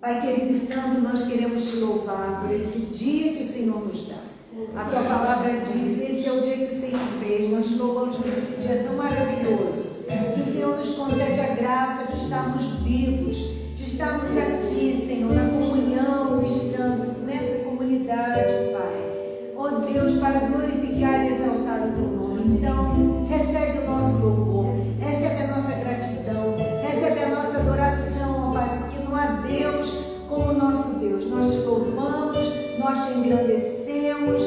Pai querido e santo, nós queremos te louvar por esse dia que o Senhor nos dá. A tua palavra diz, esse é o dia que o Senhor fez. Nós te louvamos por esse dia tão maravilhoso, que o Senhor nos concede a graça de estarmos vivos, de estarmos aqui, Senhor, na comunhão dos santos, nessa comunidade, Pai. Ó Deus, para glorificar e exaltar o teu nome. Então, recebe o nosso louvor, recebe a nossa gratidão, recebe a nossa adoração, ó Pai, porque não há Deus como o nosso Deus. Nós te louvamos, nós te engrandecemos,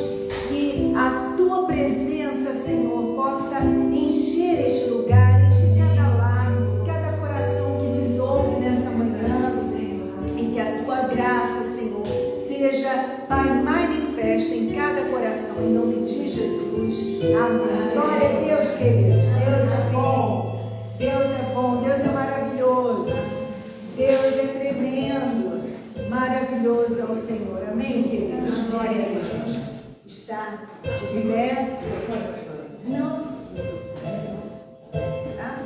que a tua presença, Senhor, possa encher este lugar, encher cada lar, cada coração que nos ouve nessa manhã, em que a tua graça, Senhor, seja, Pai, manifesta em cada coração, em nome de Jesus. Amém. Glória a Deus, queridos. Deus é bom, Deus é bom, Deus é maravilhoso, Deus é tremendo, maravilhoso é o Senhor. Amém, queridos? Glória a Deus. Está de pé? Não. Tá?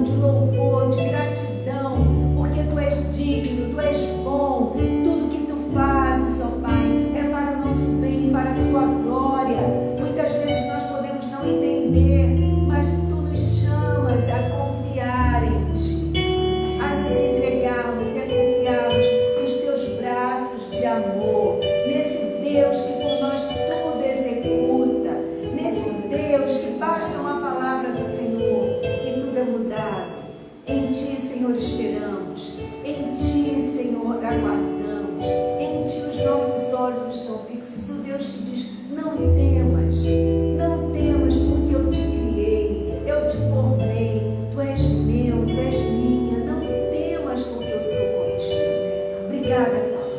de louvor, de gratidão, porque Tu és digno, Tu és bom. Tudo que Tu fazes, ó Pai, é para o nosso bem, para a Sua glória. Muitas vezes nós podemos não entender, mas Tu nos chamas a confiar em Ti, a nos entregarmos e a confiarmos nos Teus braços de amor, nesse Deus que por nós tudo executa, nesse Deus que basta uma palavra do Senhor e tudo é mudado. Em Ti, Senhor, esperamos, em Ti, Senhor, aguardamos, em Ti os nossos olhos estão fixos. O Deus que diz: não temas, não temas, porque eu te criei, eu te formei, Tu és meu, Tu és minha, não temas, porque eu sou contigo. Obrigada, Pai.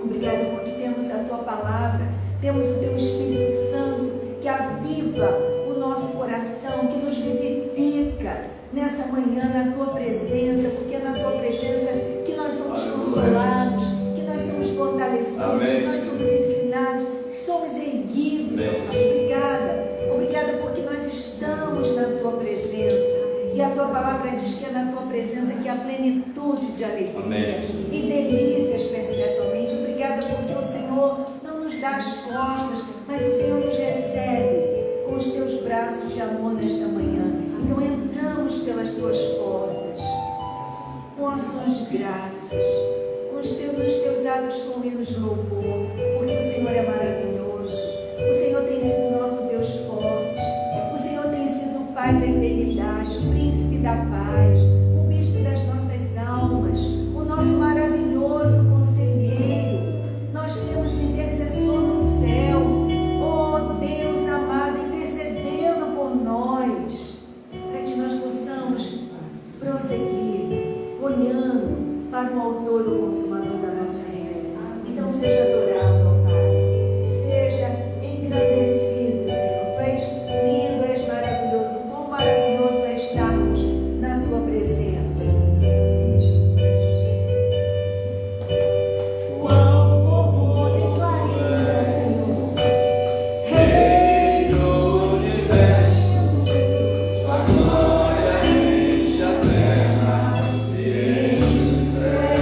Obrigada porque temos a Tua palavra, temos o Teu Espírito Santo que aviva o nosso coração, que nos vivifica nessa manhã na Tua presença, porque é na Tua presença que nós somos consolados, que nós somos fortalecidos, Amém. que nós somos ensinados, que somos erguidos. Obrigada, obrigada porque nós estamos na Tua presença. E a Tua palavra diz que é na Tua presença que há plenitude de alegria. Amém. E delícias perpetuamente. Obrigada porque o Senhor não nos dá as costas, mas o Senhor nos recebe com os Teus braços de amor nesta manhã. Então entramos pelas Tuas portas com ações de graças, com nos Teus atos com hinos de louvor, porque o Senhor é maravilhoso. O Senhor tem sido nosso Deus forte. O Senhor tem sido o Pai da eternidade, o Príncipe da paz, o Bispo das nossas almas, o nosso maravilhoso conselheiro. Nós temos um intercessor no céu, oh Deus amado, intercedendo por nós, para que nós possamos prosseguir, olhando para o Autor e o Consumador da nossa fé. Então seja adorado, ó Pai, seja engrandecido, Senhor. Tu és lindo, és maravilhoso. Quão maravilhoso é estarmos na Tua presença. Quão formou de clareza, Senhor. Rei do universo, Tua glória enche a terra e enche o céu.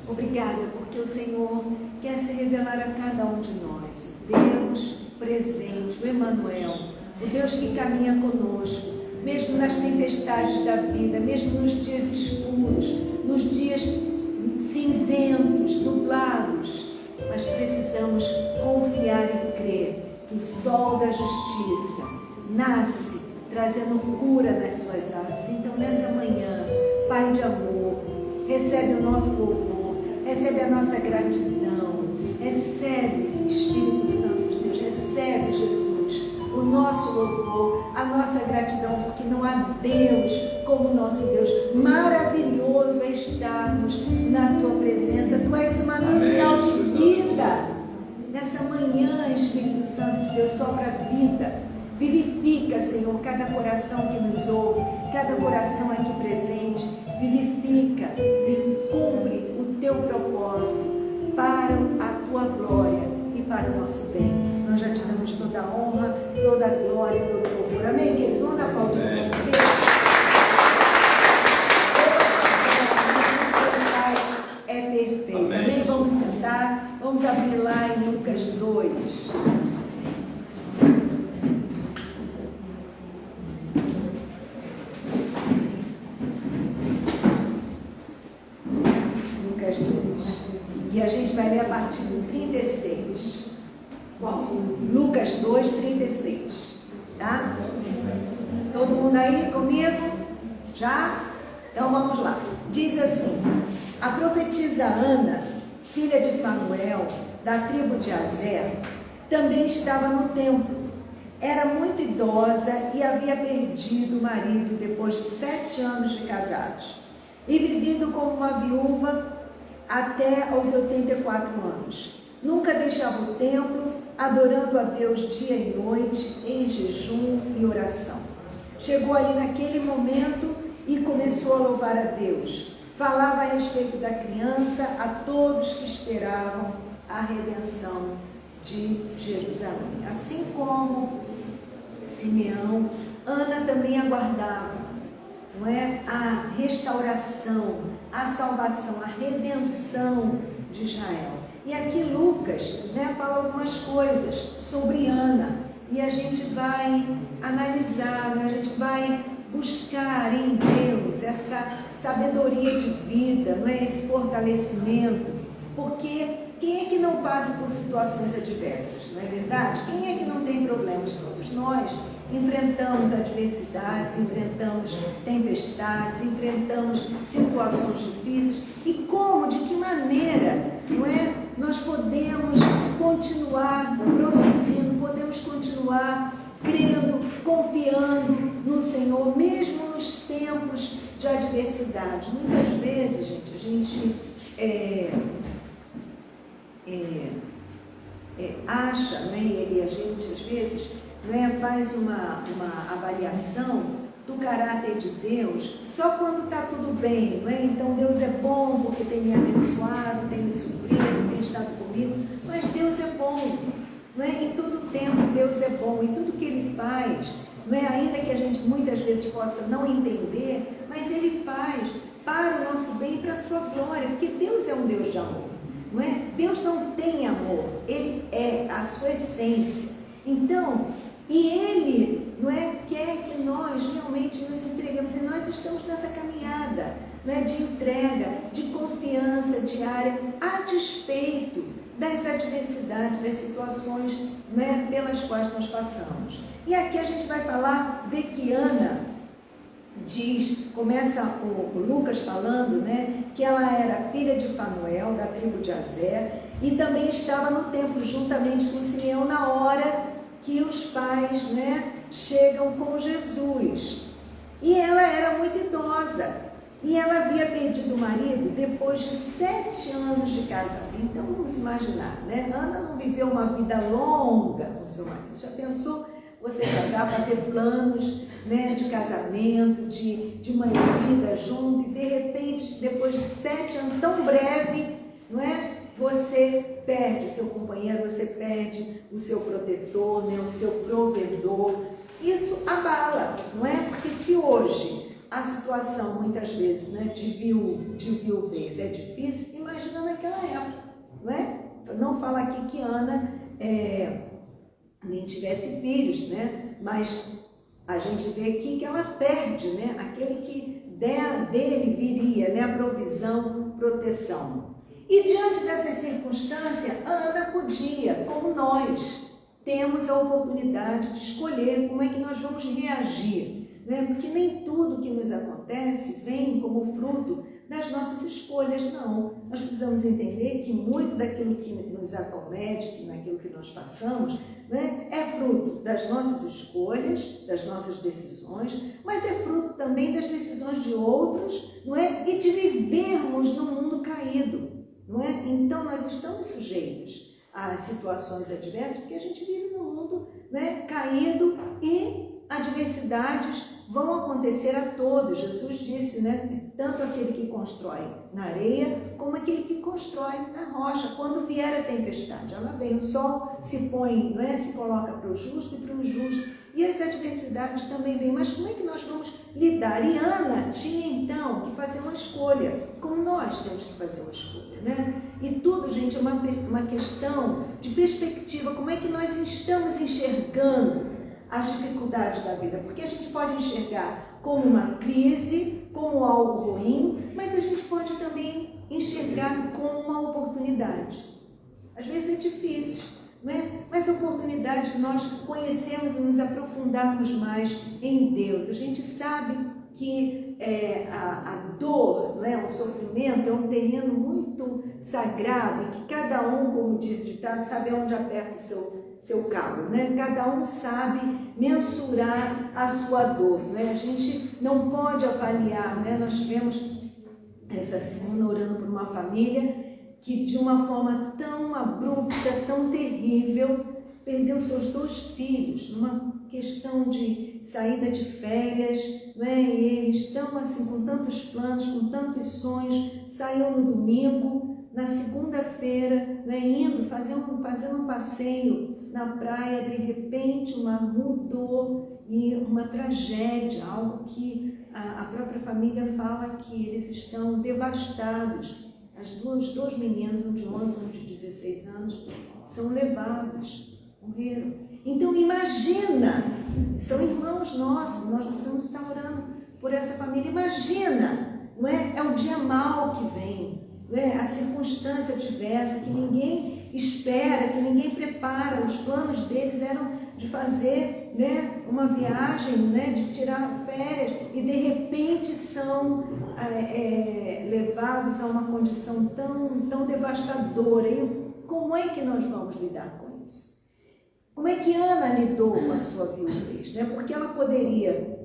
Obrigada, porque o Senhor quer se revelar a cada um de nós. O Deus presente, o Emanuel, o Deus que caminha conosco, mesmo nas tempestades da vida, mesmo nos dias escuros, nos dias cinzentos, nublados, mas precisamos confiar e crer que o sol da justiça nasce trazendo cura nas suas asas. Então, nessa manhã, Pai de amor, recebe o nosso louvor, recebe a nossa gratidão, recebe, Espírito Santo de Deus, recebe, Jesus, o nosso louvor, a nossa gratidão, porque não há Deus como o nosso Deus. Maravilhoso é estarmos na Tua presença. Tu és o manancial de vida. Nessa manhã, Espírito Santo de Deus, sopra a vida. Vivifica, Senhor, cada coração que nos ouve, cada coração aqui presente. Vivifica e cumpre o Teu propósito para a Tua glória e para o nosso bem. Nós já te damos toda a honra, toda a glória, todo o louvor. Amém, queridos? Vamos aplaudir o nosso Deus. É perfeito. Amém? Vamos sentar. Vamos abrir lá em Lucas 2. Lucas 2. E a gente vai ler a partir do 36. Lucas 2, 36. Tá? Todo mundo aí comigo? Já? Então vamos lá. Diz assim: a profetisa Ana, filha de Fanuel, da tribo de Azer, também estava no templo. Era muito idosa e havia perdido o marido depois de 7 anos de casados, e vivido como uma viúva até aos 84 anos. Nunca deixava o templo, adorando a Deus dia e noite, em jejum e oração. Chegou ali naquele momento e começou a louvar a Deus. Falava a respeito da criança a todos que esperavam a redenção de Jerusalém. Assim como Simeão, Ana também aguardava, não é? A restauração, a salvação, a redenção de Israel. E aqui Lucas, né, fala algumas coisas sobre Ana. E a gente vai analisar, né? A gente vai buscar em Deus essa sabedoria de vida, não é? Esse fortalecimento. Porque quem é que não passa por situações adversas, não é verdade? Quem é que não tem problemas? Todos nós enfrentamos adversidades, enfrentamos tempestades, enfrentamos situações difíceis. E como, de que maneira, não é? Nós podemos continuar prosseguindo, podemos continuar crendo, confiando no Senhor, mesmo nos tempos de adversidade. Muitas vezes, gente, a gente acha, né, e a gente às vezes, né, faz uma avaliação do caráter de Deus só quando está tudo bem, não é? Então Deus é bom porque tem me abençoado, tem me suprido, tem estado comigo, mas Deus é bom, não é? Em todo tempo Deus é bom, em tudo que Ele faz, não é? Ainda que a gente muitas vezes possa não entender, mas Ele faz para o nosso bem e para a sua glória, porque Deus é um Deus de amor, não é? Deus não tem amor, Ele é a sua essência. Então, e Ele, não é, quer que nós realmente nos entregamos, e nós estamos nessa caminhada, não é, de entrega, de confiança diária, a despeito das adversidades, das situações, não é, pelas quais nós passamos. E aqui a gente vai falar de que Ana diz, começa o Lucas falando, né, que ela era filha de Fanuel, da tribo de Azer, e também estava no templo juntamente com Simeão na hora que os pais, né, chegam com Jesus. E ela era muito idosa. E ela havia perdido o marido depois de 7 anos de casamento. Então vamos imaginar, né? Ana não viveu uma vida longa com seu marido. Já pensou você casar, fazer planos, né, de casamento, de uma vida junto, e de repente, depois de 7 anos, tão breve, não é? Você perde o seu companheiro, você perde o seu protetor, né, o seu provedor. Isso abala, não é? Porque se hoje a situação, muitas vezes, né, de viuvez é difícil, imagina naquela época, não é? Não fala aqui que Ana nem tivesse filhos, né? Mas a gente vê aqui que ela perde, né? Aquele que dele viria, né? A provisão, proteção. E diante dessa circunstância, Ana podia, como nós, temos a oportunidade de escolher como é que nós vamos reagir, né? Porque nem tudo que nos acontece vem como fruto das nossas escolhas, não. Nós precisamos entender que muito daquilo que nos acomete, naquilo que nós passamos, né, é fruto das nossas escolhas, das nossas decisões, mas é fruto também das decisões de outros, não é? E de vivermos num mundo caído, não é? Então nós estamos sujeitos a situações adversas porque a gente vive num mundo, né, caído, e adversidades vão acontecer a todos. Jesus disse, né, tanto aquele que constrói na areia como aquele que constrói na rocha. Quando vier a tempestade, ela vem, o sol se põe, não é, se coloca para o justo e para o injusto, e as adversidades também vêm. Mas como é que nós vamos lidar? E Ana tinha então que fazer uma escolha, como nós temos que fazer uma escolha, né? E tudo, gente, é uma questão de perspectiva. Como é que nós estamos enxergando as dificuldades da vida? Porque a gente pode enxergar como uma crise, como algo ruim, mas a gente pode também enxergar como uma oportunidade. Às vezes é difícil, né? Mas a oportunidade de nós conhecermos e nos aprofundarmos mais em Deus. A gente sabe que a dor, né, o sofrimento é um terreno muito sagrado, e que cada um, como diz o ditado, sabe onde aperta o seu cabo, né? Cada um sabe mensurar a sua dor, né? A gente não pode avaliar, né? Nós tivemos essa semana orando por uma família que de uma forma tão abrupta, tão terrível, perdeu seus 2 filhos numa questão de saída de férias, né? E eles estão assim com tantos planos, com tantos sonhos, saíram no domingo, na segunda-feira, né, fazendo um passeio na praia, de repente uma mudou e uma tragédia, algo que a própria família fala que eles estão devastados. Os 2 meninos, um de 11 e um de 16 anos, são levados, morreram. Então imagina, são irmãos nossos, nós precisamos estar orando por essa família. Imagina, não é? É o dia mau que vem, não é? A circunstância adversa que ninguém espera, que ninguém prepara. Os planos deles eram de fazer, né, uma viagem, né, de tirar férias, e de repente são levados a uma condição tão devastadora. E como é que nós vamos lidar com isso? Como é que Ana lidou com a sua viuvez, né? Porque ela poderia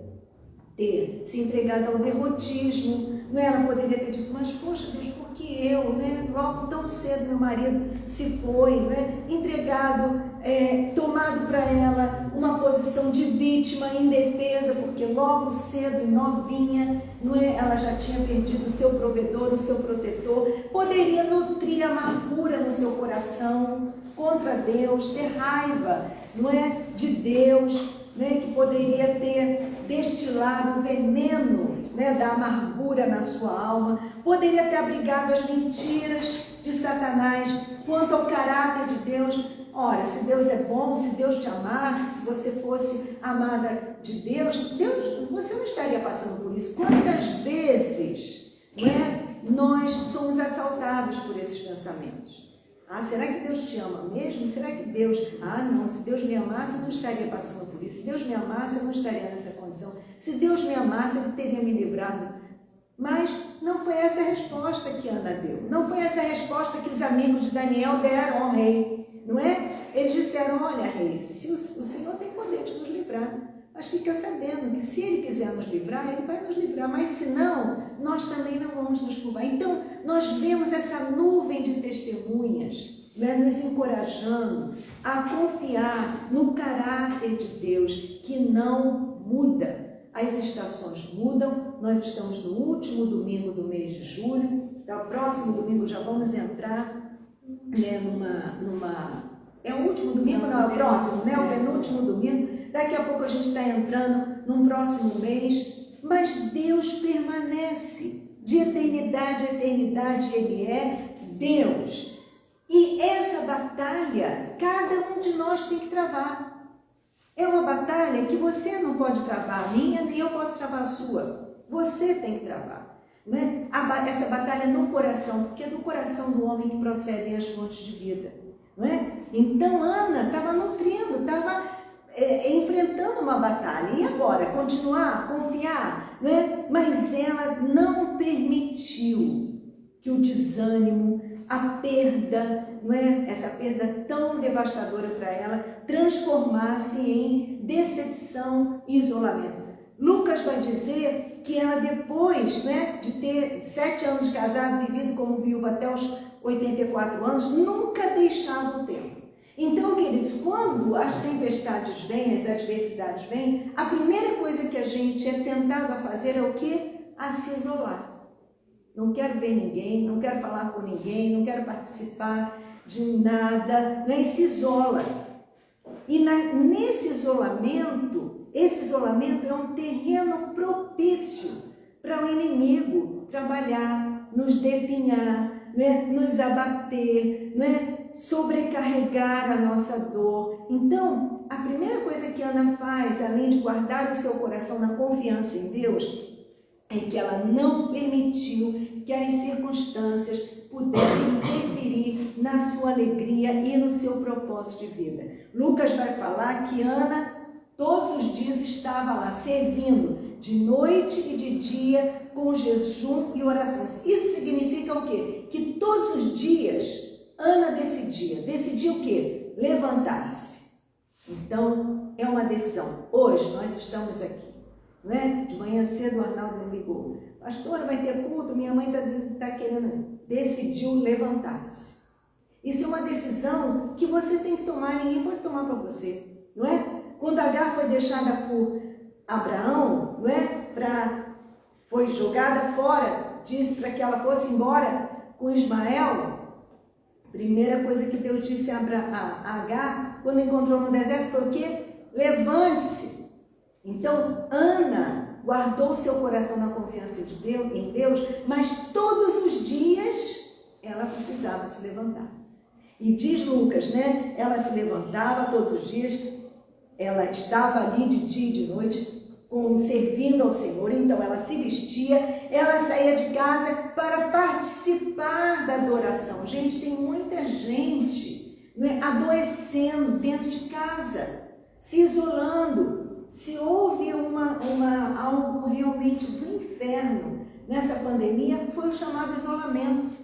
ter se entregado ao derrotismo, não é? Ela poderia ter dito, mas poxa Deus, por que eu, né? Logo tão cedo meu marido se foi, né? Entregado, tomado para ela uma posição de vítima, indefesa, porque logo cedo, novinha, não é? Ela já tinha perdido o seu provedor, o seu protetor. Poderia nutrir amargura no seu coração contra Deus, ter raiva, não é, de Deus, né, que poderia ter destilado o veneno, né, da amargura na sua alma, poderia ter abrigado as mentiras de Satanás quanto ao caráter de Deus. Ora, se Deus é bom, se Deus te amasse, se você fosse amada de Deus, você não estaria passando por isso. Quantas vezes, não é, nós somos assaltados por esses pensamentos? Ah, será que Deus te ama mesmo? Será que Deus... Ah, não, se Deus me amasse, eu não estaria passando por isso. Se Deus me amasse, eu não estaria nessa condição. Se Deus me amasse, Ele teria me livrado. Mas não foi essa a resposta que Ana deu. Não foi essa a resposta que os amigos de Daniel deram ao rei, não é? Eles disseram, olha, rei, se o Senhor tem poder de nos livrar, mas fica sabendo que se Ele quiser nos livrar, Ele vai nos livrar, mas se não, nós também não vamos nos curvar. Então, nós vemos essa nuvem de testemunhas, né, nos encorajando a confiar no caráter de Deus, que não muda. As estações mudam, nós estamos no último domingo do mês de julho, no próximo domingo já vamos entrar, né, é o último domingo? Não, é o próximo, né? O penúltimo domingo. Daqui a pouco a gente está entrando num próximo mês. Mas Deus permanece. De eternidade a eternidade Ele é Deus. E essa batalha, cada um de nós tem que travar. É uma batalha que você não pode travar a minha, nem eu posso travar a sua. Você tem que travar. Né? Essa batalha no coração, porque é do coração do homem que procedem as fontes de vida. Não é? Então Ana estava nutrindo, estava enfrentando uma batalha. E agora? Continuar? Confiar? Não é? Mas ela não permitiu que o desânimo, a perda, não é? Essa perda tão devastadora para ela, transformasse em decepção e isolamento. Lucas vai dizer que ela depois, né, de ter 7 anos de casado, vivido como viúva até os 84 anos, nunca deixava o templo. Então, queridos, quando as tempestades vêm, as adversidades vêm, a primeira coisa que a gente é tentado a fazer é o quê? A se isolar. Não quero ver ninguém, não quero falar com ninguém, não quero participar de nada, né? E se isola. E nesse isolamento, esse isolamento é um terreno propício para o inimigo trabalhar, nos definhar, né? Nos abater, né? Sobrecarregar a nossa dor. Então, a primeira coisa que Ana faz, além de guardar o seu coração na confiança em Deus, é que ela não permitiu que as circunstâncias pudessem interferir na sua alegria e no seu propósito de vida. Lucas vai falar que Ana todos os dias estava lá servindo, de noite e de dia, com jejum e orações. Isso significa o quê? Que todos os dias Ana decidia o quê? Levantar-se. Então, é uma decisão. Hoje nós estamos aqui. Não é? De manhã cedo o Arnaldo me ligou. Pastora, vai ter culto? Minha mãe está querendo. Decidiu levantar-se. Isso é uma decisão que você tem que tomar, ninguém pode tomar para você. Não é? Quando Agar foi deixada por Abraão, não é? Foi jogada fora, disse para que ela fosse embora com Ismael. Primeira coisa que Deus disse a Agar, quando encontrou no deserto, foi o quê? Levante-se. Então, Ana guardou o seu coração na confiança em Deus, mas todos os dias ela precisava se levantar. E diz Lucas, né? Ela se levantava todos os dias, ela estava ali de dia e de noite, servindo ao Senhor. Então, ela se vestia, ela saía de casa para participar da adoração. Gente, tem muita gente, né, adoecendo dentro de casa, se isolando. Se houve algo realmente do inferno nessa pandemia, foi o chamado isolamento.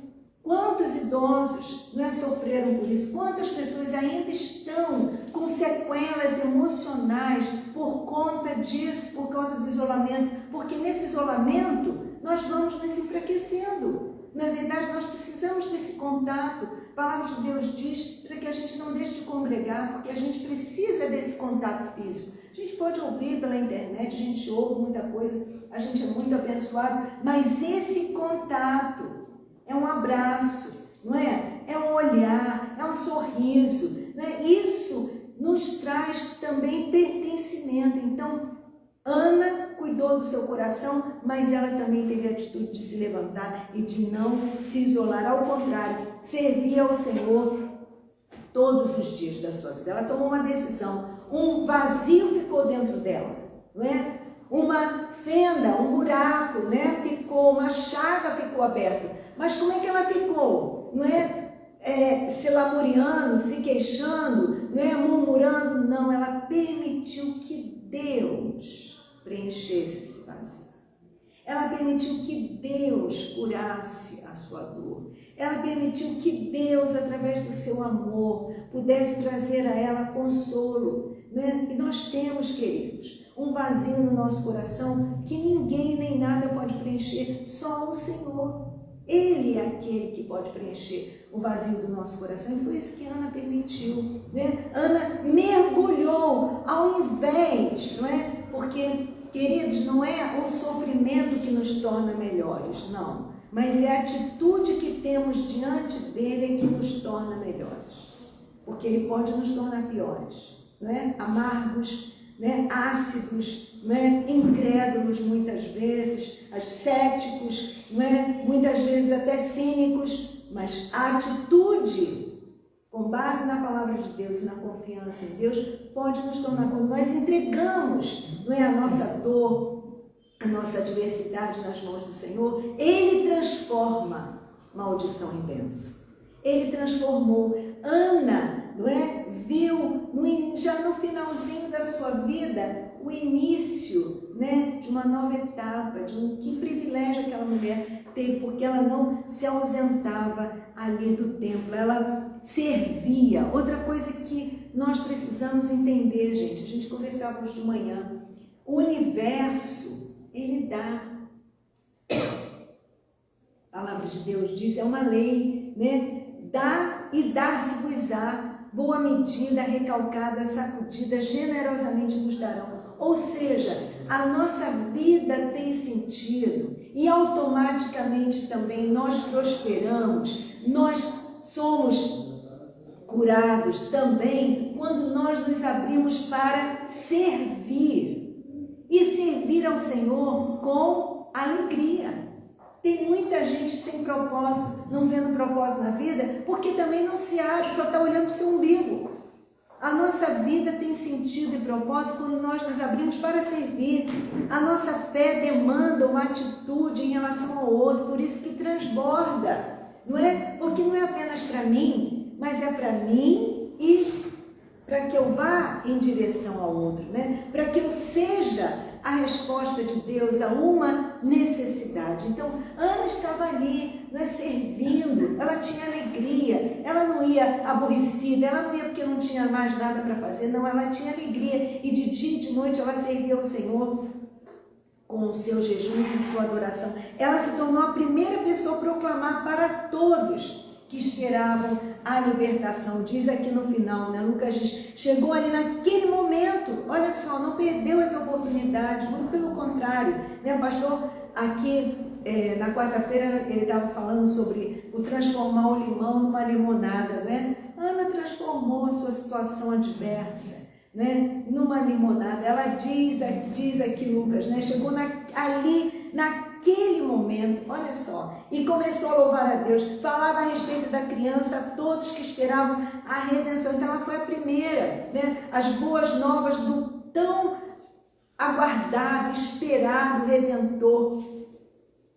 Quantos idosos não sofreram por isso? Quantas pessoas ainda estão com sequelas emocionais por conta disso, por causa do isolamento? Porque nesse isolamento nós vamos nos enfraquecendo. Na verdade, nós precisamos desse contato. A palavra de Deus diz para que a gente não deixe de congregar, porque a gente precisa desse contato físico. A gente pode ouvir pela internet, a gente ouve muita coisa, a gente é muito abençoado, mas esse contato é um abraço, não é? É um olhar, é um sorriso, né? Isso nos traz também pertencimento. Então, Ana cuidou do seu coração, mas ela também teve a atitude de se levantar e de não se isolar. Ao contrário, servia ao Senhor todos os dias da sua vida. Ela tomou uma decisão. Um vazio ficou dentro dela, não é? Uma fenda, um buraco, né? Ficou, uma chaga ficou aberta. Mas como é que ela ficou? Não é? Se lamuriando, se queixando, não é? Murmurando? Não, ela permitiu que Deus preenchesse esse vazio. Ela permitiu que Deus curasse a sua dor. Ela permitiu que Deus, através do seu amor, pudesse trazer a ela consolo. Né? E nós temos, queridos, um vazio no nosso coração que ninguém nem nada pode preencher, só o Senhor. Ele é aquele que pode preencher o vazio do nosso coração. E foi isso que Ana permitiu. Né? Ana mergulhou ao invés, não é? Porque, queridos, não é o sofrimento que nos torna melhores, não. Mas é a atitude que temos diante dele que nos torna melhores. Porque ele pode nos tornar piores, não é? Amargos, né? Ácidos, né? Incrédulos muitas vezes, céticos, não é? Muitas vezes até cínicos, mas a atitude com base na palavra de Deus e na confiança em Deus, pode nos tornar, quando nós entregamos, não é, a nossa dor, a nossa adversidade nas mãos do Senhor, Ele transforma maldição em bênção. Ele transformou. Ana, não é, viu já no finalzinho da sua vida o início, né, de uma nova etapa, que privilégio aquela mulher teve, porque ela não se ausentava ali do templo, ela servia. Outra coisa que nós precisamos entender, gente, a gente conversava hoje de manhã, o universo, ele dá. A palavra de Deus diz, é uma lei, né? Dá e dar-se-vos-á, boa medida, recalcada, sacudida, generosamente nos darão. Ou seja, a nossa vida tem sentido e automaticamente também nós prosperamos, nós somos curados também quando nós nos abrimos para servir e servir ao Senhor com alegria. Tem muita gente sem propósito, não vendo propósito na vida, porque também não se abre, só está olhando para o seu umbigo. A nossa vida tem sentido e propósito quando nós nos abrimos para servir. A nossa fé demanda uma atitude em relação ao outro, por isso que transborda, não é? Porque não é apenas para mim, mas é para mim e para que eu vá em direção ao outro, né? Para que eu seja a resposta de Deus a uma necessidade. Então, Ana estava ali, né, servindo, ela tinha alegria, ela não ia aborrecida, ela não ia porque não tinha mais nada para fazer, não, ela tinha alegria, e de dia e de noite ela servia ao Senhor com os seus jejuns e sua adoração. Ela se tornou a primeira pessoa a proclamar para todos que esperavam a libertação. Diz aqui no final, né? Lucas diz, chegou ali naquele momento, olha só, não perdeu as oportunidades, muito pelo contrário, né? O pastor aqui na quarta-feira ele estava falando sobre o transformar o limão numa limonada, né? Ana transformou a sua situação adversa, né, numa limonada. Ela diz aqui Lucas, né, chegou ali naquele momento, olha só, e começou a louvar a Deus, falava a respeito da criança a todos que esperavam a redenção. Então ela foi a primeira, né, as boas novas do tão aguardado, esperado Redentor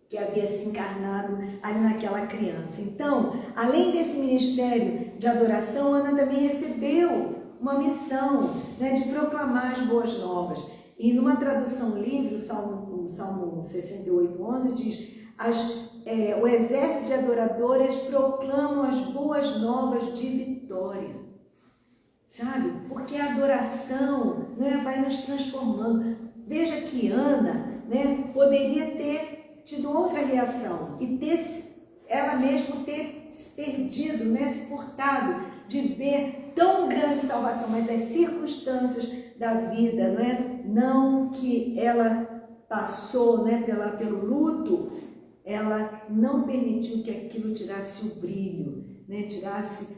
que havia se encarnado ali naquela criança. Então, além desse ministério de adoração, Ana também recebeu uma missão, né, de proclamar as boas novas. E numa tradução livre, o Salmo 68:11 diz, o exército de adoradoras proclamam as boas novas de vitória. Sabe? Porque a adoração, né, vai nos transformando. Veja que Ana, né, poderia ter tido outra reação e ela mesma ter se perdido, né, se furtado de ver tão grande salvação, mas as circunstâncias da vida, não que ela passou, né, pelo luto, ela não permitiu que aquilo tirasse o brilho, né,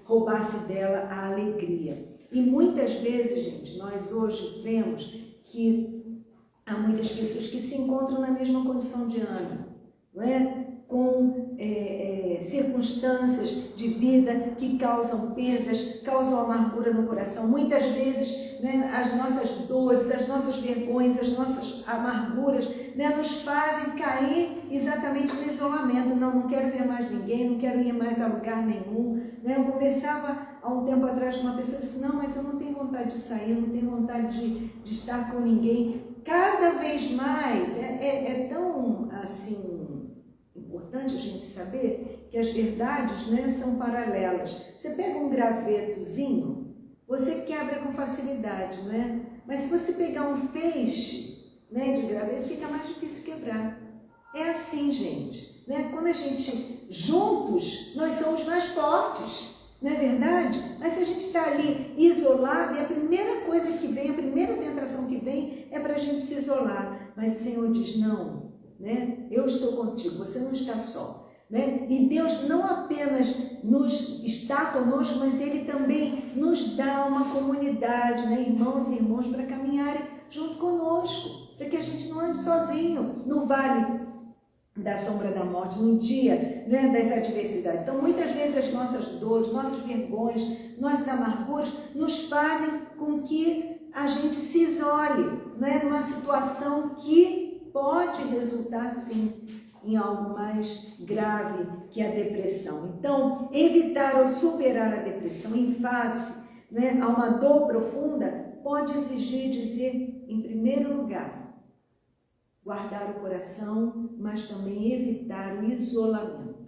roubasse dela a alegria. E muitas vezes, gente, nós hoje vemos que há muitas pessoas que se encontram na mesma condição de Ana, não é? Com circunstâncias de vida que causam perdas, causam amargura no coração. Muitas vezes, né, as nossas dores, as nossas vergonhas, as nossas amarguras, né, nos fazem cair exatamente no isolamento. Não quero ver mais ninguém, não quero ir mais a lugar nenhum. Né? Eu conversava há um tempo atrás com uma pessoa e disse, não, mas eu não tenho vontade de sair, eu não tenho vontade de estar com ninguém. Cada vez mais é tão assim importante a gente saber que as verdades, né, são paralelas. Você pega um gravetozinho, você quebra com facilidade, né? Mas se você pegar um feixe, né, de graveto, fica mais difícil quebrar. É assim, gente, né? Quando a gente juntos, nós somos mais fortes, não é verdade? Mas se a gente está ali isolado, e a primeira coisa que vem, a primeira tentação que vem é para a gente se isolar. Mas o Senhor diz, não, né? Eu estou contigo, você não está só, né? E Deus não apenas está conosco, mas Ele também nos dá uma comunidade, né? Irmãos e irmãos, para caminharem junto conosco, para que a gente não ande sozinho no vale da sombra da morte, no dia, né, das adversidades. Então, muitas vezes as nossas dores, nossas vergonhas, nossas amarguras nos fazem com que a gente se isole, né, numa situação que pode resultar, sim, em algo mais grave que a depressão. Então, evitar ou superar a depressão em face, né, a uma dor profunda pode exigir dizer, em primeiro lugar, guardar o coração, mas também evitar o isolamento.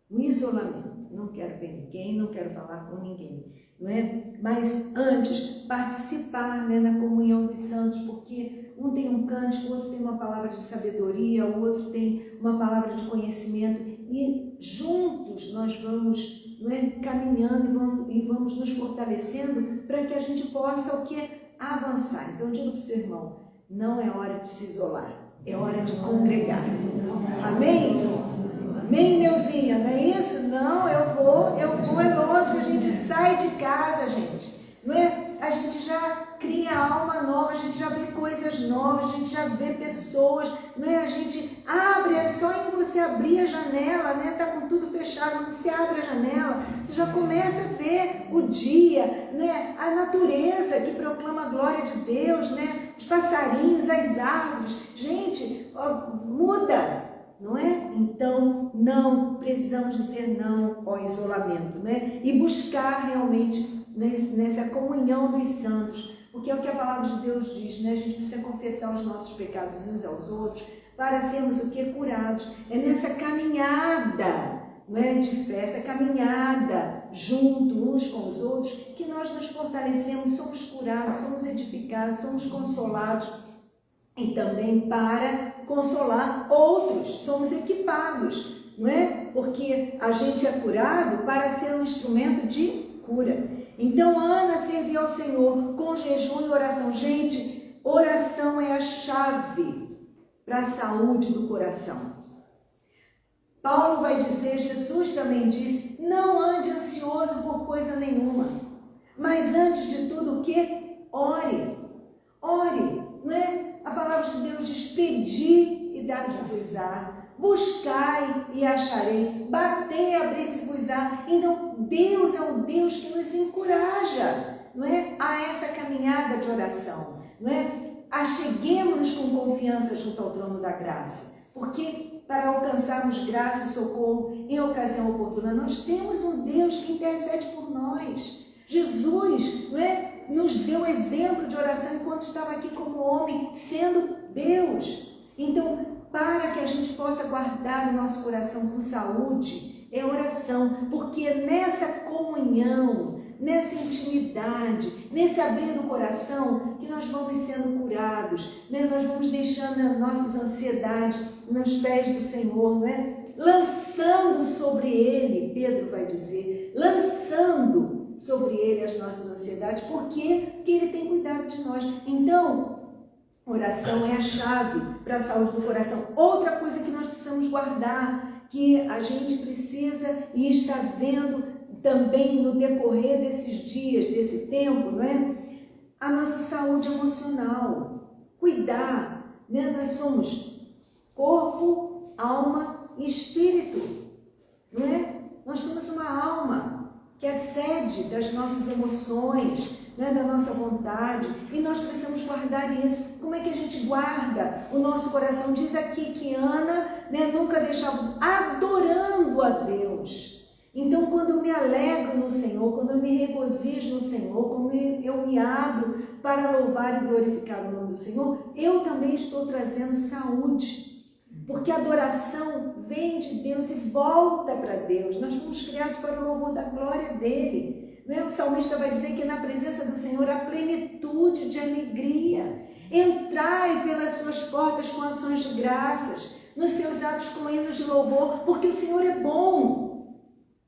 O isolamento. Não quero ver ninguém, não quero falar com ninguém, não é? Mas antes, participar, né, na comunhão dos santos, porque um tem um cântico, o outro tem uma palavra de sabedoria, o outro tem uma palavra de conhecimento, e juntos nós vamos, não é, caminhando e vamos nos fortalecendo para que a gente possa o quê? Avançar. Então, digo para o seu irmão, não é hora de se isolar, é hora de congregar. Amém? Amém, Neuzinha? Não é isso? Não, eu vou, é lógico, a gente sai de casa, gente. Não é? A gente já cria alma nova, a gente já vê coisas novas, a gente já vê pessoas, não é? A gente abre, é só em você abrir a janela, né? Tá com tudo fechado, quando você abre a janela, você já começa a ver o dia, né? A natureza que proclama a glória de Deus, né? Os passarinhos, as árvores, gente, ó, muda. Não é? Então, não precisamos dizer não ao isolamento, né? E buscar realmente nessa comunhão dos santos, porque é o que a palavra de Deus diz, né? A gente precisa confessar os nossos pecados uns aos outros para sermos o que? Curados. É nessa caminhada, não é, de fé, essa caminhada junto uns com os outros que nós nos fortalecemos, somos curados, somos edificados, somos consolados e também para consolar outros, somos equipados, não é? Porque a gente é curado para ser um instrumento de cura. Então, Ana serviu ao Senhor com jejum e oração. Gente, oração é a chave para a saúde do coração. Paulo vai dizer, Jesus também disse, não ande ansioso por coisa nenhuma, mas antes de tudo o que? Ore. Ore, não é? A palavra de Deus diz, pedi e dar-se-vos-á, buscai e acharei, batei e abrir-se-vos-á. Então, Deus é um Deus que nos encoraja, não é? A essa caminhada de oração, não é? Acheguemos-nos com confiança junto ao trono da graça, porque para alcançarmos graça e socorro em ocasião oportuna, nós temos um Deus que intercede por nós. Jesus, não é? Nos deu exemplo de oração enquanto estava aqui como homem, sendo Deus. Então, para que a gente possa guardar o nosso coração com saúde, é oração, porque nessa comunhão, nessa intimidade, nesse abrir do coração, que nós vamos sendo curados, né? Nós vamos deixando as nossas ansiedades nos pés do Senhor, né? Lançando sobre Ele, Pedro vai dizer, lançando sobre Ele as nossas ansiedades, porque Ele tem cuidado de nós. Então, oração é a chave para a saúde do coração. Outra coisa que nós precisamos guardar, que a gente precisa e está vendo também no decorrer desses dias, desse tempo, não é? A nossa saúde emocional. Cuidar, né? Nós somos corpo, alma e espírito, não é? Nós temos uma alma que é sede das nossas emoções, né, da nossa vontade, e nós precisamos guardar isso. Como é que a gente guarda o nosso coração? Diz aqui que Ana, né, nunca deixava, adorando a Deus. Então, quando eu me alegro no Senhor, quando eu me regozijo no Senhor, quando eu me abro para louvar e glorificar o nome do Senhor, eu também estou trazendo saúde. Porque a adoração vem de Deus e volta para Deus. Nós fomos criados para o louvor da glória dele. O salmista vai dizer que na presença do Senhor há plenitude de alegria. Entrai pelas suas portas com ações de graças, nos seus atos com hinos de louvor, porque o Senhor é bom.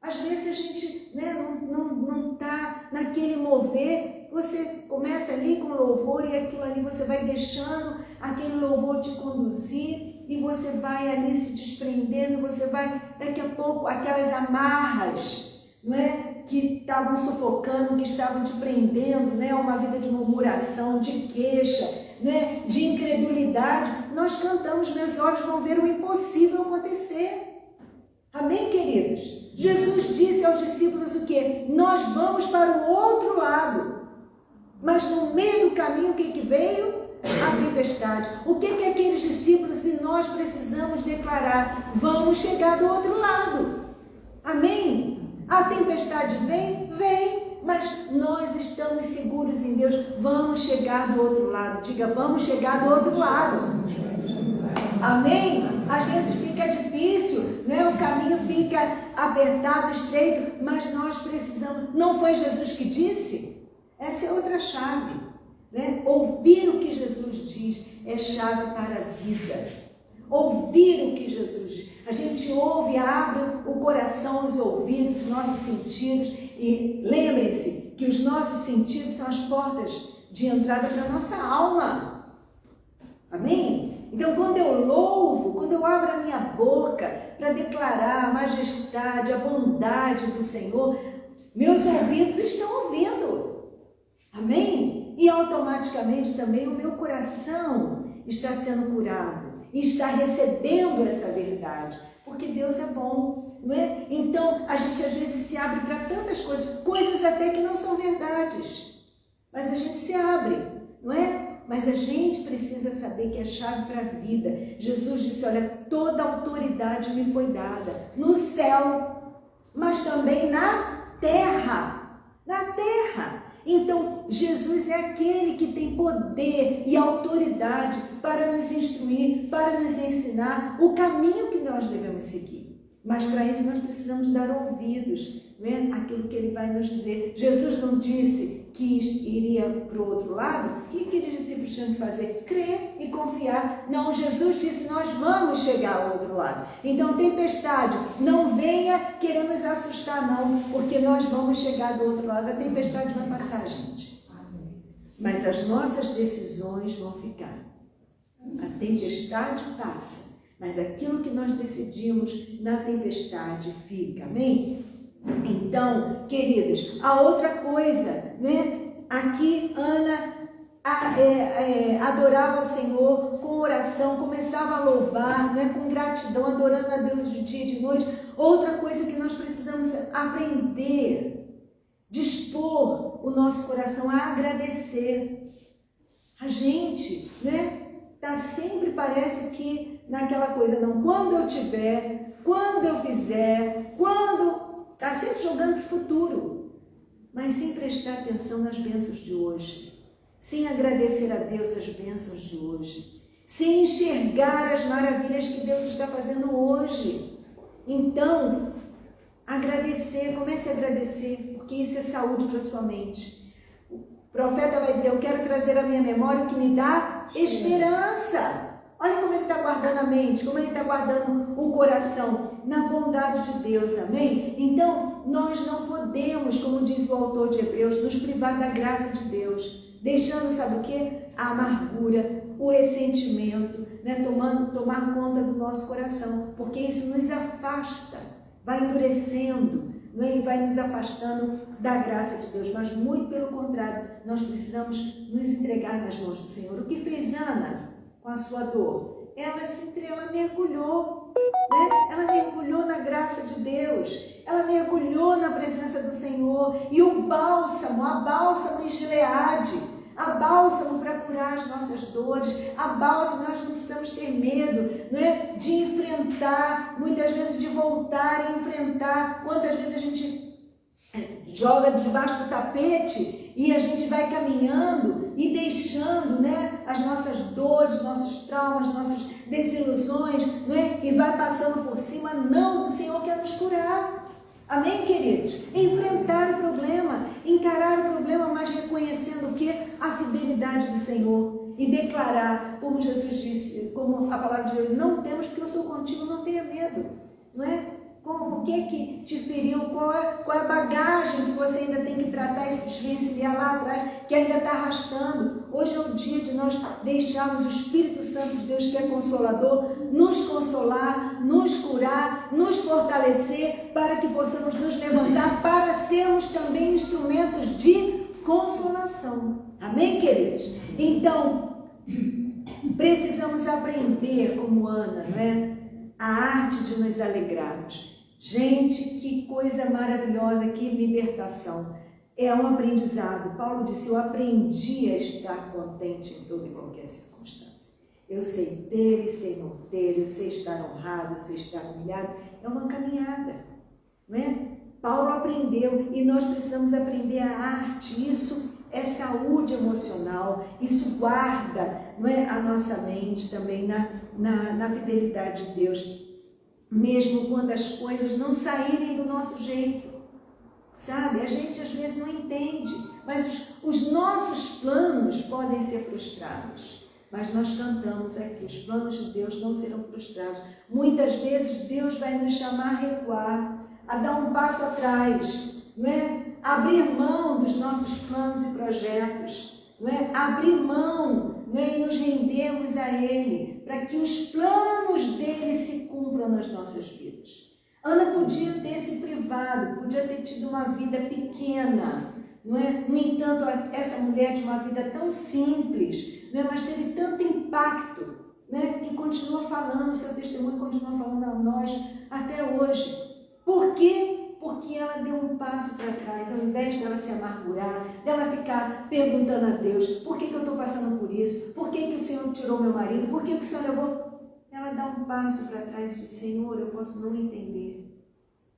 Às vezes a gente, né, não está naquele mover, você começa ali com louvor e aquilo ali você vai deixando aquele louvor te conduzir, e você vai ali se desprendendo, você vai, daqui a pouco, aquelas amarras, não é, que estavam sufocando, que estavam te prendendo, né, uma vida de murmuração, de queixa, né, de incredulidade, nós cantamos, meus olhos vão ver o impossível acontecer. Amém, queridos? Jesus disse aos discípulos o quê? Nós vamos para o outro lado. Mas no meio do caminho, o que veio? A tempestade. O que aqueles discípulos e nós precisamos declarar? Vamos chegar do outro lado. Amém? A tempestade vem? Vem. Mas nós estamos seguros em Deus. Vamos chegar do outro lado. Diga, vamos chegar do outro lado. Amém? Às vezes fica difícil, né? O caminho fica apertado, estreito, mas nós precisamos. Não foi Jesus que disse? Essa é outra chave, né? Ouvir o que Jesus diz é chave para a vida. Ouvir o que Jesus diz. A gente ouve, abre o coração, os ouvidos, os nossos sentidos, e lembrem-se que os nossos sentidos são as portas de entrada para a nossa alma. Amém? Então, quando eu louvo, quando eu abro a minha boca para declarar a majestade, a bondade do Senhor, meus ouvidos estão ouvindo. Amém? E automaticamente também o meu coração está sendo curado. E está recebendo essa verdade, porque Deus é bom, não é? Então, a gente às vezes se abre para tantas coisas, coisas até que não são verdades, mas a gente se abre, não é? Mas a gente precisa saber que é chave para a vida. Jesus disse, olha, toda autoridade me foi dada, no céu, mas também na terra, Então, Jesus é aquele que tem poder e autoridade para nos instruir, para nos ensinar o caminho que nós devemos seguir. Mas para isso nós precisamos dar ouvidos, né, àquilo que Ele vai nos dizer. Jesus não disse que iria para o outro lado? O que aqueles discípulos tinham que fazer? Crer e confiar. Não, Jesus disse, nós vamos chegar ao outro lado. Então, tempestade, não venha querer nos assustar não, porque nós vamos chegar do outro lado. A tempestade vai passar, gente. Mas as nossas decisões vão ficar. A tempestade passa, mas aquilo que nós decidimos na tempestade fica. Amém? Então, queridos, a outra coisa, né? Aqui Ana adorava o Senhor com oração, começava a louvar, né? Com gratidão, adorando a Deus de dia e de noite. Outra coisa que nós precisamos aprender, dispor o nosso coração a agradecer. A gente, né? Tá sempre, parece que naquela coisa, não, quando eu tiver, quando eu fizer, quando... Está sempre jogando para o futuro, mas sem prestar atenção nas bênçãos de hoje, sem agradecer a Deus as bênçãos de hoje, sem enxergar as maravilhas que Deus está fazendo hoje. Então, agradecer, comece a agradecer, porque isso é saúde para a sua mente. O profeta vai dizer, eu quero trazer à minha memória o que me dá esperança. Olha como ele está guardando a mente, como ele está guardando o coração, na bondade de Deus, amém? Então, nós não podemos, como diz o autor de Hebreus, nos privar da graça de Deus, deixando, sabe o quê? A amargura, o ressentimento, né? Tomar conta do nosso coração, porque isso nos afasta, vai endurecendo, né? E vai nos afastando da graça de Deus, mas muito pelo contrário, nós precisamos nos entregar nas mãos do Senhor. O que fez Ana com a sua dor? Ela mergulhou, né? Ela mergulhou na graça de Deus, ela mergulhou na presença do Senhor, e o bálsamo, a bálsamo em Gileade, a bálsamo para curar as nossas dores, a bálsamo, nós não precisamos ter medo, né? De enfrentar, muitas vezes de voltar e enfrentar. Quantas vezes a gente joga debaixo do tapete e a gente vai caminhando e deixando, né, as nossas dores, nossos traumas, nossas desilusões, né, e vai passando por cima. Não, o Senhor quer nos curar. Amém, queridos? Enfrentar o problema, encarar o problema, mas reconhecendo o que? A fidelidade do Senhor. E declarar, como Jesus disse, como a palavra de Deus, não temos, porque eu sou contigo, não tenha medo. Não é? O que te feriu? Qual é a bagagem que você ainda tem que tratar, esse desvencilhar lá atrás, que ainda está arrastando? Hoje é o dia de nós deixarmos o Espírito Santo de Deus, que é consolador, nos consolar, nos curar, nos fortalecer, para que possamos nos levantar, para sermos também instrumentos de consolação. Amém, queridos? Então, Precisamos aprender, como Ana, não é? A arte de nos alegrarmos. Gente, que coisa maravilhosa, que libertação. É um aprendizado. Paulo disse, eu aprendi a estar contente em toda e qualquer circunstância. Eu sei ter e sei não ter, eu sei estar honrado, eu sei estar humilhado. É uma caminhada, não é? Paulo aprendeu e nós precisamos aprender a arte. Isso é saúde emocional, isso guarda, não é, a nossa mente também na fidelidade de Deus, mesmo quando as coisas não saírem do nosso jeito, sabe? A gente às vezes não entende, mas os nossos planos podem ser frustrados. Mas nós cantamos aqui, os planos de Deus não serão frustrados. Muitas vezes Deus vai nos chamar a recuar, a dar um passo atrás, não é? Abrir mão dos nossos planos e projetos, não é? Abrir mão, não é? E nos rendermos a Ele, para que os planos dele se cumpram nas nossas vidas. Ana podia ter se privado, podia ter tido uma vida pequena, não é? No entanto, essa mulher tinha uma vida tão simples, não é? Mas teve tanto impacto, né? Que continua falando, o seu testemunho continua falando a nós até hoje. Por quê? Porque ela deu um passo para trás, ao invés dela se amargurar, dela ficar perguntando a Deus, por que eu estou passando por isso? Por que o Senhor tirou meu marido? Por que o Senhor levou? Ela dá um passo para trás e diz, Senhor, eu posso não entender,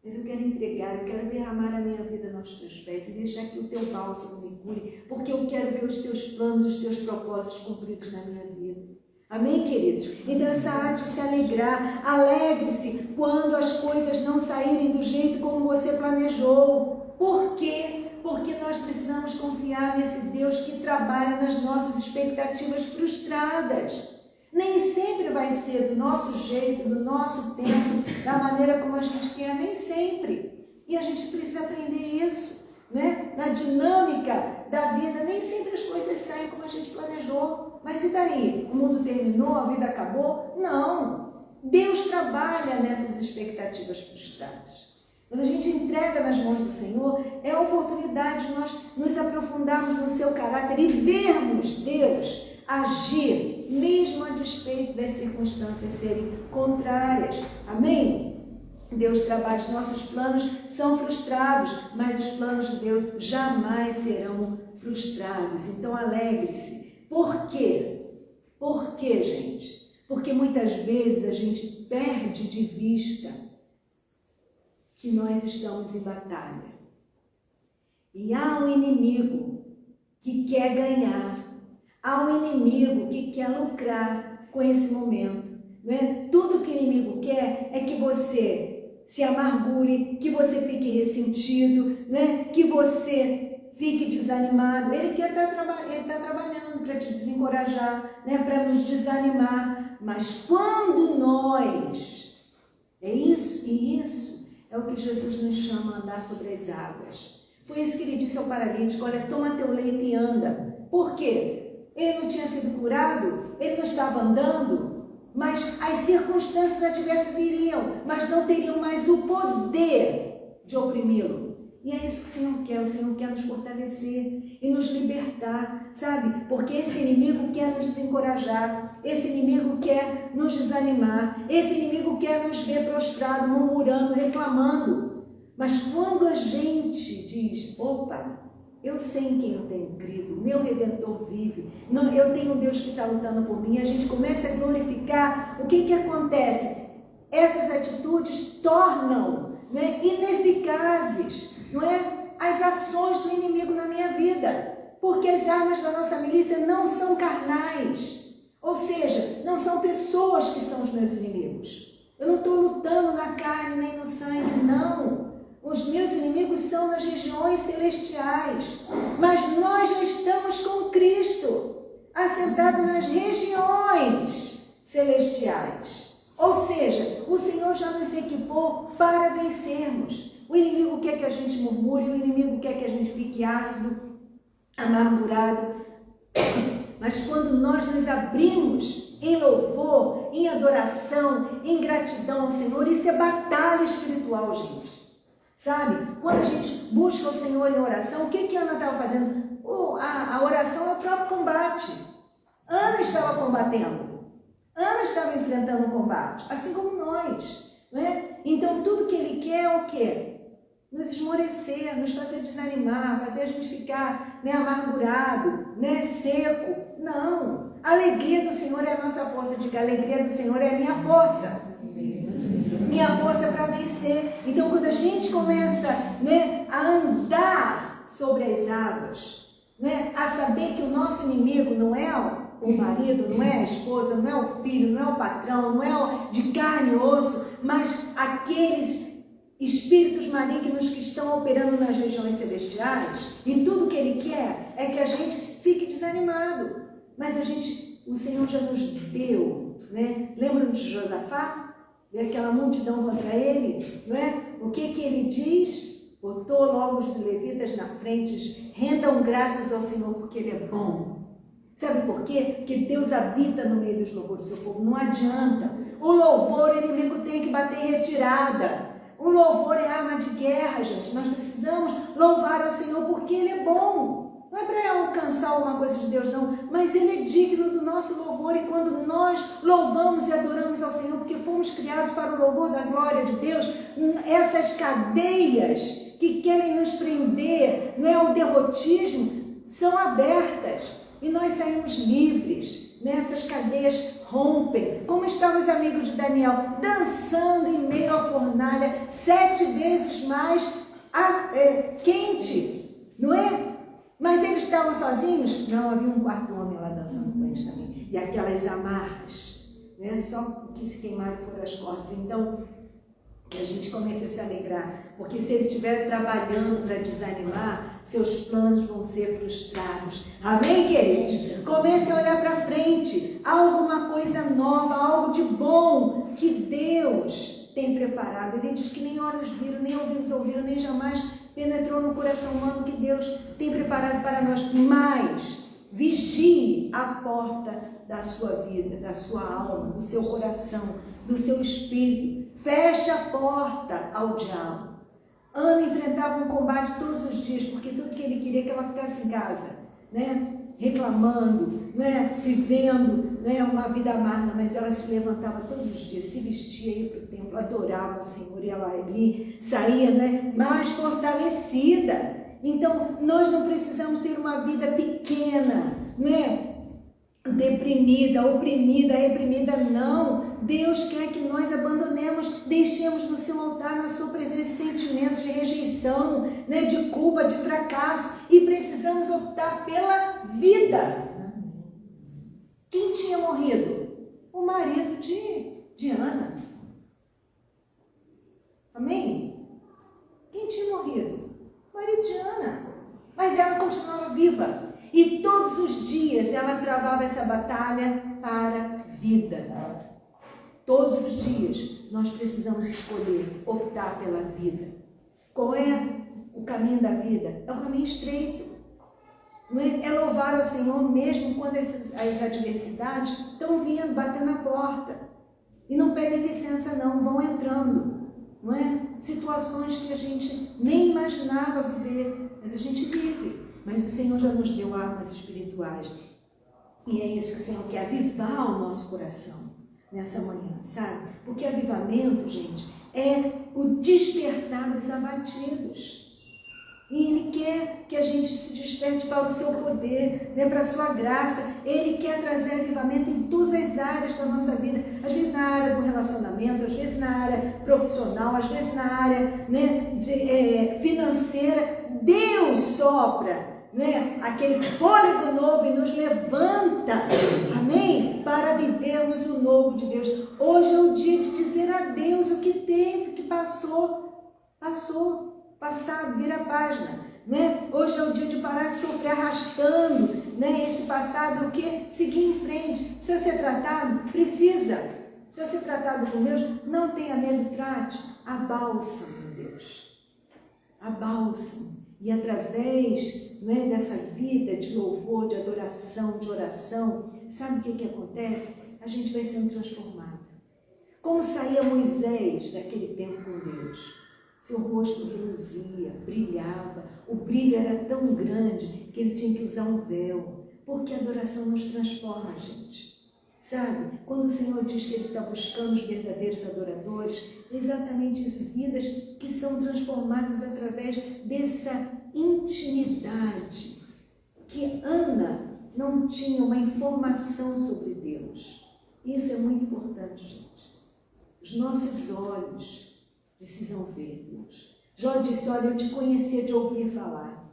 mas eu quero entregar, eu quero derramar a minha vida nos teus pés e deixar que o teu bálsamo me cure, porque eu quero ver os teus planos, os teus propósitos cumpridos na minha vida. Amém, queridos? Então essa arte de se alegrar, alegre-se quando as coisas não saírem do jeito como você planejou. Por quê? Porque nós precisamos confiar nesse Deus que trabalha nas nossas expectativas frustradas. Nem sempre vai ser do nosso jeito, do nosso tempo, da maneira como a gente quer, nem sempre. E a gente precisa aprender isso, né? Na dinâmica da vida, nem sempre as coisas saem como a gente planejou. Mas e daí? O mundo terminou? A vida acabou? Não. Deus trabalha nessas expectativas frustradas. Quando a gente entrega nas mãos do Senhor, é a oportunidade de nós nos aprofundarmos no seu caráter e vermos Deus agir, mesmo a despeito das circunstâncias serem contrárias. Amém? Deus trabalha, os nossos planos são frustrados, mas os planos de Deus jamais serão frustrados. Então alegre-se. Por quê? Por quê, gente? Porque muitas vezes a gente perde de vista que nós estamos em batalha. E há um inimigo que quer ganhar. Há um inimigo que quer lucrar com esse momento. Não é? Tudo que o inimigo quer é que você se amargure, que você fique ressentido, né? Que você fique desanimado. Ele quer estar trabalhando para te desencorajar, né? Para nos desanimar. Mas quando nós, isso é o que Jesus nos chama a andar sobre as águas. Foi isso que ele disse ao paralítico, olha, toma teu leito e anda. Por quê? Ele não tinha sido curado, ele não estava andando, mas as circunstâncias adversas viriam, mas não teriam mais o poder de oprimi-lo. E é isso que o Senhor quer nos fortalecer e nos libertar, sabe? Porque esse inimigo quer nos desencorajar, esse inimigo quer nos desanimar, esse inimigo quer nos ver prostrado, murmurando, reclamando. Mas quando a gente diz, opa, eu sei em quem eu tenho crido, meu Redentor vive, não, eu tenho um Deus que está lutando por mim, a gente começa a glorificar, o que acontece? Essas atitudes tornam, né, ineficazes, não é? As ações do inimigo na minha vida, porque as armas da nossa milícia não são carnais, ou seja, não são pessoas que são os meus inimigos. Eu não estou lutando na carne nem no sangue, não. Os meus inimigos são nas regiões celestiais, mas nós já estamos com Cristo, assentado nas regiões celestiais. Ou seja, o Senhor já nos equipou para vencermos. O inimigo quer que a gente murmure, o inimigo quer que a gente fique ácido, amargurado. Mas quando nós nos abrimos em louvor, em adoração, em gratidão ao Senhor, isso é batalha espiritual, gente. Sabe? Quando a gente busca o Senhor em oração, o que a Ana estava fazendo? A oração é o próprio combate. Ana estava combatendo. Ana estava enfrentando um combate, assim como nós, né? Então, tudo que ele quer é o quê? Nos esmorecer, nos fazer desanimar, fazer a gente ficar, né, amargurado, né, seco. Não. A alegria do Senhor é a nossa força. Diga, a alegria do Senhor é a minha força. Minha força para vencer. Então, quando a gente começa, né, a andar sobre as águas, né, a saber que o nosso inimigo não é o marido, não é a esposa, não é o filho, não é o patrão, não é o de carne e osso, mas aqueles espíritos malignos que estão operando nas regiões celestiais, e tudo que ele quer é que a gente fique desanimado. Mas o Senhor já nos deu, né? Lembram de Josafá? Aquela multidão contra ele, não é? O que ele diz? Botou logo os levitas na frente, rendam graças ao Senhor porque ele é bom. Sabe por quê? Porque Deus habita no meio dos louvores do seu povo. Não adianta. O louvor, o inimigo tem que bater em retirada. O louvor é arma de guerra, gente. Nós precisamos louvar ao Senhor porque ele é bom. Não é para alcançar alguma coisa de Deus, não. Mas ele é digno do nosso louvor. E quando nós louvamos e adoramos ao Senhor, porque fomos criados para o louvor da glória de Deus, essas cadeias que querem nos prender, não é, o derrotismo, são abertas. E nós saímos livres, essas cadeias rompem. Como estavam os amigos de Daniel? Dançando em meio à fornalha, 7 vezes mais quente, não é? Mas eles estavam sozinhos? Não, havia um quarto homem lá dançando com eles também. E aquelas amarras, né? Só que se queimaram foram as cordas. Então, que a gente comece a se alegrar, porque se ele estiver trabalhando para desanimar, seus planos vão ser frustrados. Amém, queridos? Comece a olhar para frente, alguma coisa nova, algo de bom que Deus tem preparado. Ele diz que nem olhos viram, nem ouvidos ouviram, nem jamais penetrou no coração humano que Deus tem preparado para nós. Mas vigie a porta da sua vida, da sua alma, do seu coração, do seu espírito. Feche a porta ao diabo. Ana enfrentava um combate todos os dias, porque tudo que ele queria é que ela ficasse em casa, né? Reclamando, né? Vivendo, né? Uma vida amarga, mas ela se levantava todos os dias, se vestia, ia para o templo, adorava o Senhor, e ela ali saía, né? Mais fortalecida. Então, nós não precisamos ter uma vida pequena, né? Deprimida, oprimida, reprimida, não. Deus quer que nós abandonemos, deixemos no seu altar, na sua presença, sentimentos de rejeição, né, de culpa, de fracasso, e precisamos optar pela vida. Quem tinha morrido? O marido de Ana. Amém? Quem tinha morrido? O marido de Ana. Mas ela continuava viva. E todos os dias ela travava essa batalha para a vida. Todos os dias nós precisamos escolher, optar pela vida. Qual é o caminho da vida? É o caminho estreito. Não é? É louvar ao Senhor mesmo quando as adversidades estão vindo, batendo na porta. E não pedem licença não, vão entrando. Não é? Situações que a gente nem imaginava viver, mas a gente vive. Mas o Senhor já nos deu armas espirituais. E é isso que o Senhor quer, avivar o nosso coração nessa manhã, sabe? Porque avivamento, gente, é o despertar dos abatidos. E Ele quer que a gente se desperte para o seu poder, né, para a sua graça. Ele quer trazer avivamento em todas as áreas da nossa vida. Às vezes na área do relacionamento, às vezes na área profissional, às vezes na área, né, financeira. Deus sopra, né, aquele fôlego novo e nos levanta, amém? Para vivermos o novo de Deus. Hoje é o dia de dizer a Deus o que teve, que passou, passado, vira a página, né? Hoje é o dia de parar de sofrer arrastando, né, esse passado, o que? Seguir em frente. Precisa ser tratado? Precisa ser tratado com Deus. Não tenha medo, trate a bálsamo, Deus, a bálsamo. E através, né, dessa vida de louvor, de adoração, de oração, sabe o que acontece? A gente vai sendo transformado. Como saía Moisés daquele tempo com Deus? Seu rosto reluzia, brilhava. O brilho era tão grande que ele tinha que usar um véu. Porque a adoração nos transforma, gente. Sabe? Quando o Senhor diz que Ele está buscando os verdadeiros adoradores, é exatamente isso, vidas que são transformadas através dessa intimidade. Que Ana não tinha uma informação sobre Deus. Isso é muito importante, gente. Os nossos olhos precisam ver Deus. Jó disse, olha, eu te conhecia de ouvir falar.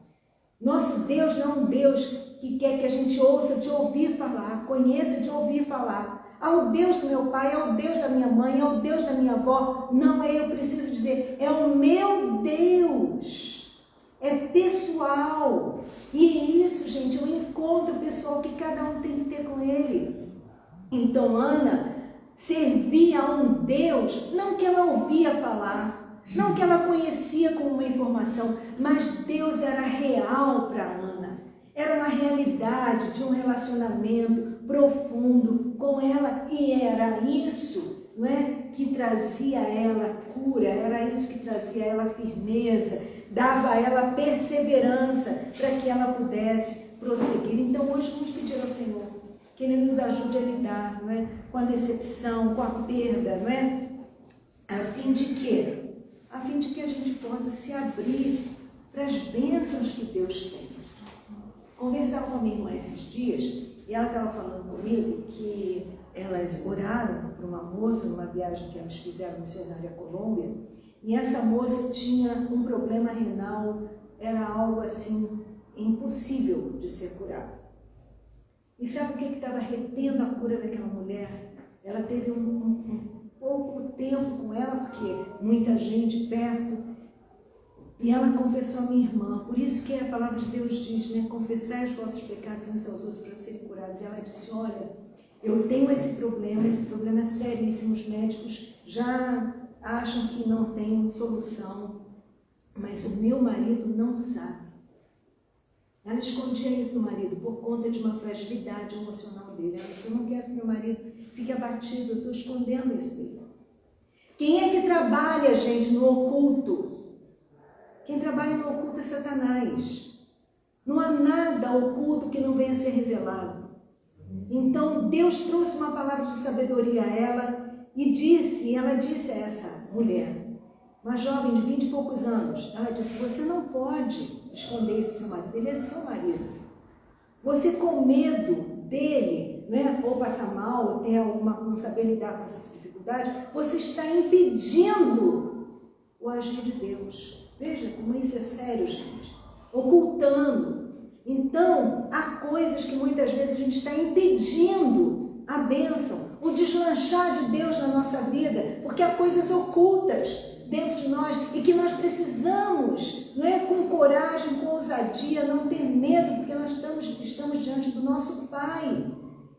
Nosso Deus não é um Deus que quer que a gente ouça de ouvir falar, conheça de ouvir falar. Ah, o Deus do meu pai, é o Deus da minha mãe, é o Deus da minha avó. Não, eu preciso dizer, é o meu Deus. É pessoal. E isso, gente, é um encontro pessoal que cada um tem que ter com Ele. Então, Ana servia a um Deus, não que ela ouvia falar, não que ela conhecia como uma informação, mas Deus era real para Ana. Era uma realidade de um relacionamento profundo com ela, e era isso, não é, que trazia a ela cura, era isso que trazia a ela firmeza, dava a ela perseverança para que ela pudesse prosseguir. Então hoje vamos pedir ao Senhor que Ele nos ajude a lidar, não é, com a decepção, com a perda, não é, a fim de quê? A fim de que a gente possa se abrir para as bênçãos que Deus tem. Conversava com a minha irmã esses dias e ela estava falando comigo que elas oraram para uma moça numa viagem que elas fizeram missionária à Colômbia, e essa moça tinha um problema renal, era algo assim impossível de ser curado. E sabe o que estava retendo a cura daquela mulher? Ela teve um pouco tempo com ela, porque muita gente perto, e ela confessou a minha irmã. Por isso que a palavra de Deus diz, né? Confessai os vossos pecados uns aos outros para serem curados. E ela disse, olha, eu tenho esse problema é seríssimo, os médicos já acham que não tem solução, mas o meu marido não sabe. Ela escondia isso do marido por conta de uma fragilidade emocional dele. Ela disse, eu não quero que meu marido fique abatido, eu estou escondendo isso dele. Quem é que trabalha, gente, no oculto? Quem trabalha no oculto é Satanás. Não há nada oculto que não venha a ser revelado. Então Deus trouxe uma palavra de sabedoria a ela e ela disse a essa mulher, uma jovem de 20 e poucos anos, ela disse, você não pode esconder isso do seu marido, ele é seu marido. Você com medo dele, né, ou passar mal, ou ter não saber lidar com essa dificuldade, você está impedindo o agir de Deus. Veja como isso é sério, gente. Ocultando. Então, há coisas que muitas vezes a gente está impedindo a bênção, o deslanchar de Deus na nossa vida, porque há coisas ocultas dentro de nós e que nós precisamos, não é, com coragem, com ousadia, não ter medo, porque nós estamos diante do nosso Pai,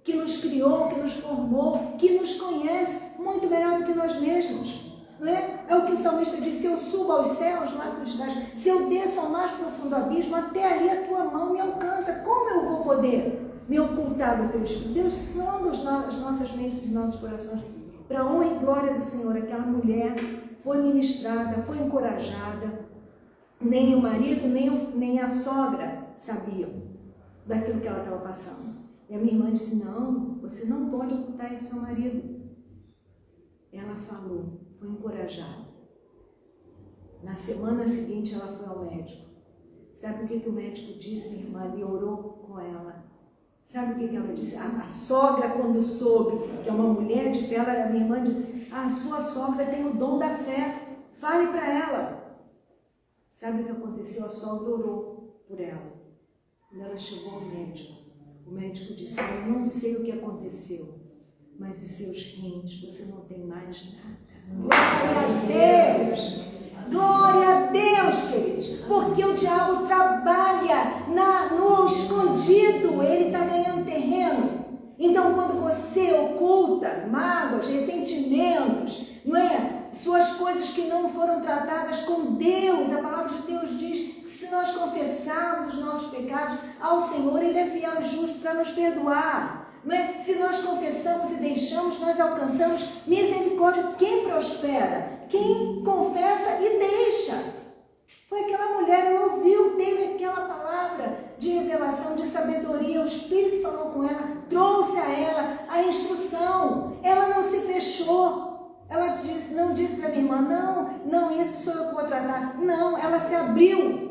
que nos criou, que nos formou, que nos conhece muito melhor do que nós mesmos. Não é? É o que o salmista disse, se eu subo aos céus, lá tu estás, se eu desço ao mais profundo abismo, até ali a tua mão me alcança. Como eu vou poder me ocultar do teu Espírito? Deus sonda as nossas mentes e nossos corações. Para a honra e glória do Senhor, aquela mulher foi ministrada, foi encorajada. Nem o marido, nem a sogra sabiam daquilo que ela estava passando. E a minha irmã disse, não, você não pode ocultar isso ao seu marido. Ela falou, foi encorajada. Na semana seguinte ela foi ao médico. Sabe o que o médico disse, minha irmã? Ele orou com ela. Sabe o que ela disse? A sogra, quando soube que é uma mulher de fé, a minha irmã disse, a sua sogra tem o dom da fé, fale para ela. Sabe o que aconteceu? A sogra orou por ela. Quando ela chegou ao médico, o médico disse, eu não sei o que aconteceu, mas os seus rins, você não tem mais nada. Glória a Deus! Glória a Deus, queridos! Porque o diabo trabalha no escondido, ele está ganhando terreno. Então, quando você oculta mágoas, ressentimentos, não é? Suas coisas que não foram tratadas com Deus, a palavra de Deus diz que se nós confessarmos os nossos pecados ao Senhor, Ele é fiel e justo para nos perdoar. Não é? Se nós confessamos e deixamos, nós alcançamos misericórdia. Quem prospera? Quem confessa e deixa. Foi aquela mulher, ela ouviu, teve aquela uma palavra de revelação, de sabedoria. O Espírito falou com ela, trouxe a ela a instrução. Ela não se fechou. Ela disse, não disse para minha irmã, não, isso sou eu que vou tratar. Não, ela se abriu.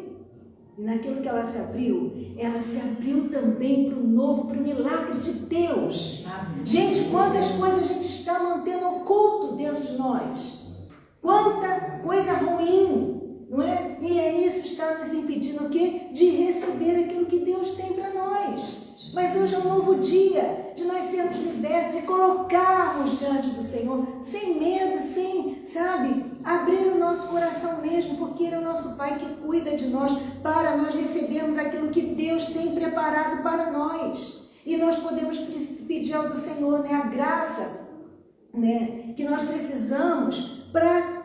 E naquilo que ela se abriu também para o novo, para o milagre de Deus. Amém. Gente, quantas coisas a gente está mantendo oculto dentro de nós. Quanta coisa ruim, não é? E isso está nos impedindo o quê? De receber aquilo que Deus tem para nós. Mas hoje é um novo dia de nós sermos libertos e colocarmos diante do Senhor, sem medo, sem, abrir o nosso coração mesmo, porque Ele é o nosso Pai que cuida de nós, para nós recebermos aquilo que Deus tem preparado para nós. E nós podemos pedir ao do Senhor, a graça, que nós precisamos para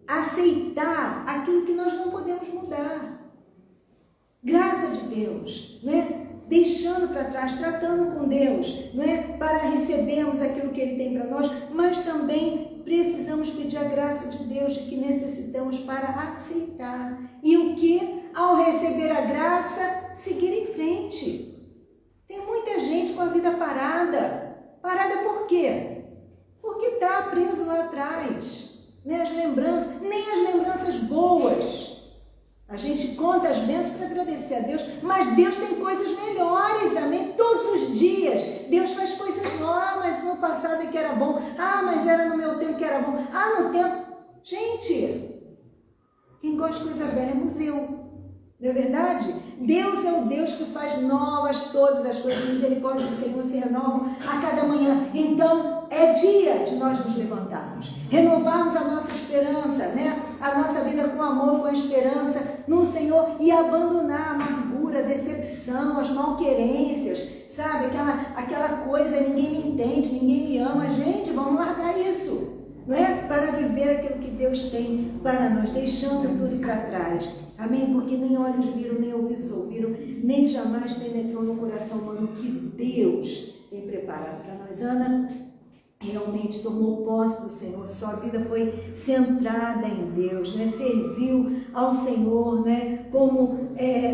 aceitar aquilo que nós não podemos mudar. Graça de Deus, deixando para trás, tratando com Deus, para recebermos aquilo que Ele tem para nós, mas também precisamos pedir a graça de Deus de que necessitamos para aceitar. E o que? Ao receber a graça, seguir em frente. Tem muita gente com a vida parada. Parada por quê? Porque está preso lá atrás. As lembranças, nem as lembranças boas. A gente conta as bênçãos para agradecer a Deus, mas Deus tem coisas melhores, amém? Todos os dias, Deus faz coisas novas, mas no passado é que era bom, mas era no meu tempo que era bom, no tempo... Gente, quem gosta de coisa velha é museu, não é verdade? Deus é o Deus que faz novas todas as coisas, misericórdia do Senhor se renovam a cada manhã. Então, é dia de nós nos levantarmos, renovarmos a nossa esperança, a nossa vida com amor, com a esperança no Senhor e abandonar a amargura, a decepção, as malquerências, aquela coisa, ninguém me entende, ninguém me ama. Gente, vamos largar isso, para viver aquilo que Deus tem para nós, deixando tudo para trás. Amém? Porque nem olhos viram, nem ouvidos ouviram, nem jamais penetrou no coração humano o que Deus tem preparado para nós. Ana realmente tomou posse do Senhor, sua vida foi centrada em Deus, serviu ao Senhor, como,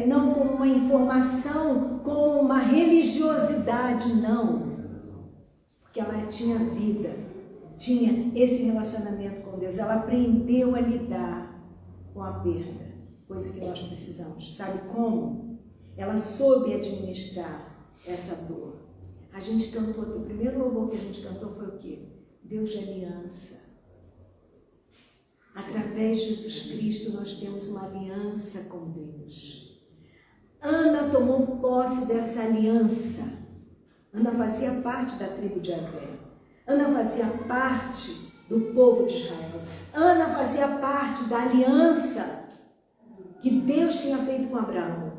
não como uma informação, como uma religiosidade, não, porque ela tinha vida, tinha esse relacionamento com Deus, ela aprendeu a lidar com a perda, coisa que nós precisamos. Sabe como? Ela soube administrar essa dor. A gente cantou, o primeiro louvor que a gente cantou foi o quê? Deus de aliança. Através de Jesus Cristo nós temos uma aliança com Deus. Ana tomou posse dessa aliança. Ana fazia parte da tribo de Aser. Ana fazia parte do povo de Israel. Ana fazia parte da aliança que Deus tinha feito com Abraão.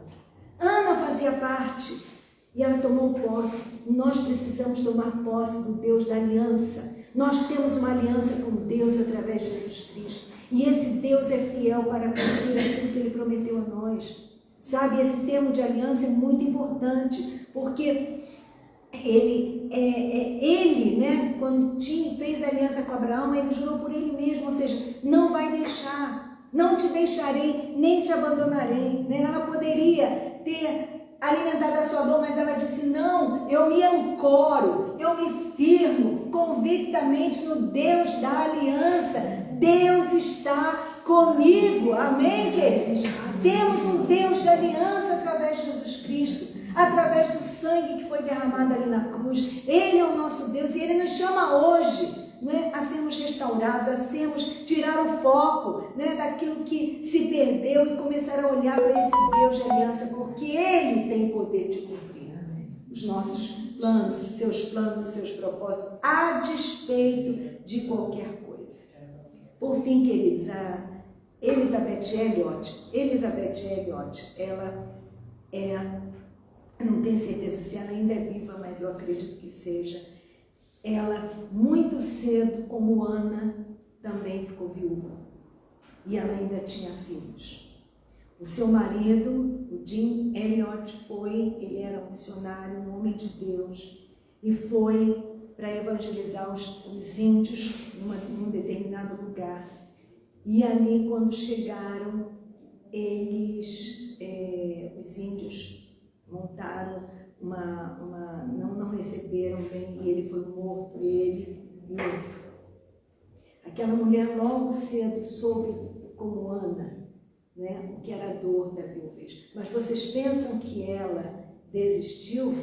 Ana fazia parte e ela tomou posse. Nós precisamos tomar posse do Deus da aliança. Nós temos uma aliança com Deus através de Jesus Cristo. E esse Deus é fiel para cumprir aquilo que Ele prometeu a nós. Esse termo de aliança é muito importante, porque ele, quando fez aliança com Abraão, ele jurou por ele mesmo, ou seja, não vai deixar, não te deixarei, nem te abandonarei. Ela poderia ter alimentado a sua dor, mas ela disse, não, eu me ancoro, eu me firmo convictamente no Deus da aliança. Deus está comigo, amém, queridos? Temos um Deus de aliança através de Jesus Cristo, através do sangue que foi derramado ali na cruz. Ele é o nosso Deus e Ele nos chama hoje, a sermos restaurados, a tirar o foco, daquilo que se perdeu e começar a olhar para esse Deus de aliança, porque Ele tem poder de cumprir os nossos planos, os seus propósitos, a despeito de qualquer coisa. Por fim, queridos, a Elizabeth Elliot, ela não tenho certeza se ela ainda é viva, mas eu acredito que seja. Ela, muito cedo, como Ana, também ficou viúva. E ela ainda tinha filhos. O seu marido, o Jim Elliot, ele era um missionário, um homem de Deus, e foi para evangelizar os índios num determinado lugar. E ali, quando chegaram, os índios montaram não receberam bem, e ele foi morto, ele e outro. Aquela mulher logo cedo soube como Ana, né, o que era a dor da viuvez. Mas vocês pensam que ela desistiu?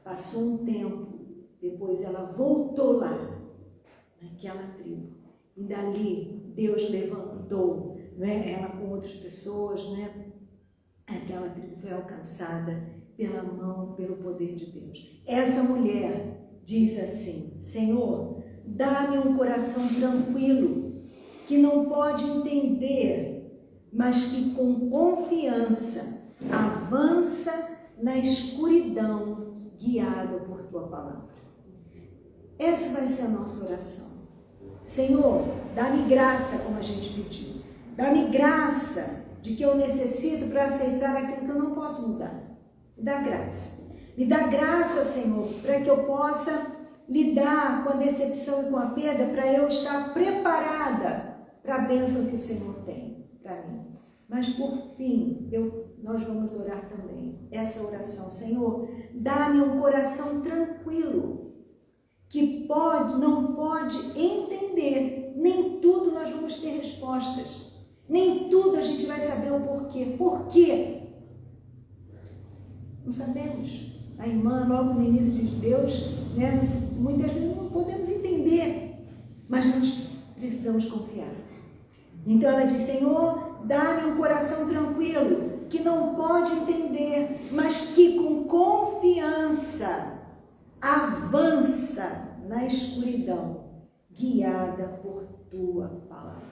Passou um tempo, depois ela voltou lá, naquela tribo. E dali Deus levantou, né, ela com outras pessoas, né? Aquela tribo foi alcançada pela mão, pelo poder de Deus. Essa mulher diz assim: Senhor, dá-me um coração tranquilo, que não pode entender, mas que com confiança avança na escuridão, guiado por tua palavra. Essa vai ser a nossa oração. Senhor, dá-me graça, como a gente pediu. Dá-me graça de que eu necessito para aceitar aquilo que eu não posso mudar. Me dá graça. Me dá graça, Senhor, para que eu possa lidar com a decepção e com a perda, para eu estar preparada para a bênção que o Senhor tem para mim. Mas por fim, nós vamos orar também essa oração. Senhor, dá-me um coração tranquilo, que não pode entender. Nem tudo nós vamos ter respostas. Nem tudo a gente vai saber o porquê. Por quê? Não sabemos. A irmã, logo no início diz Deus, né, muitas vezes não podemos entender, mas nós precisamos confiar. Então ela diz: Senhor, dá-me um coração tranquilo, que não pode entender, mas que com confiança avança na escuridão, guiada por tua palavra.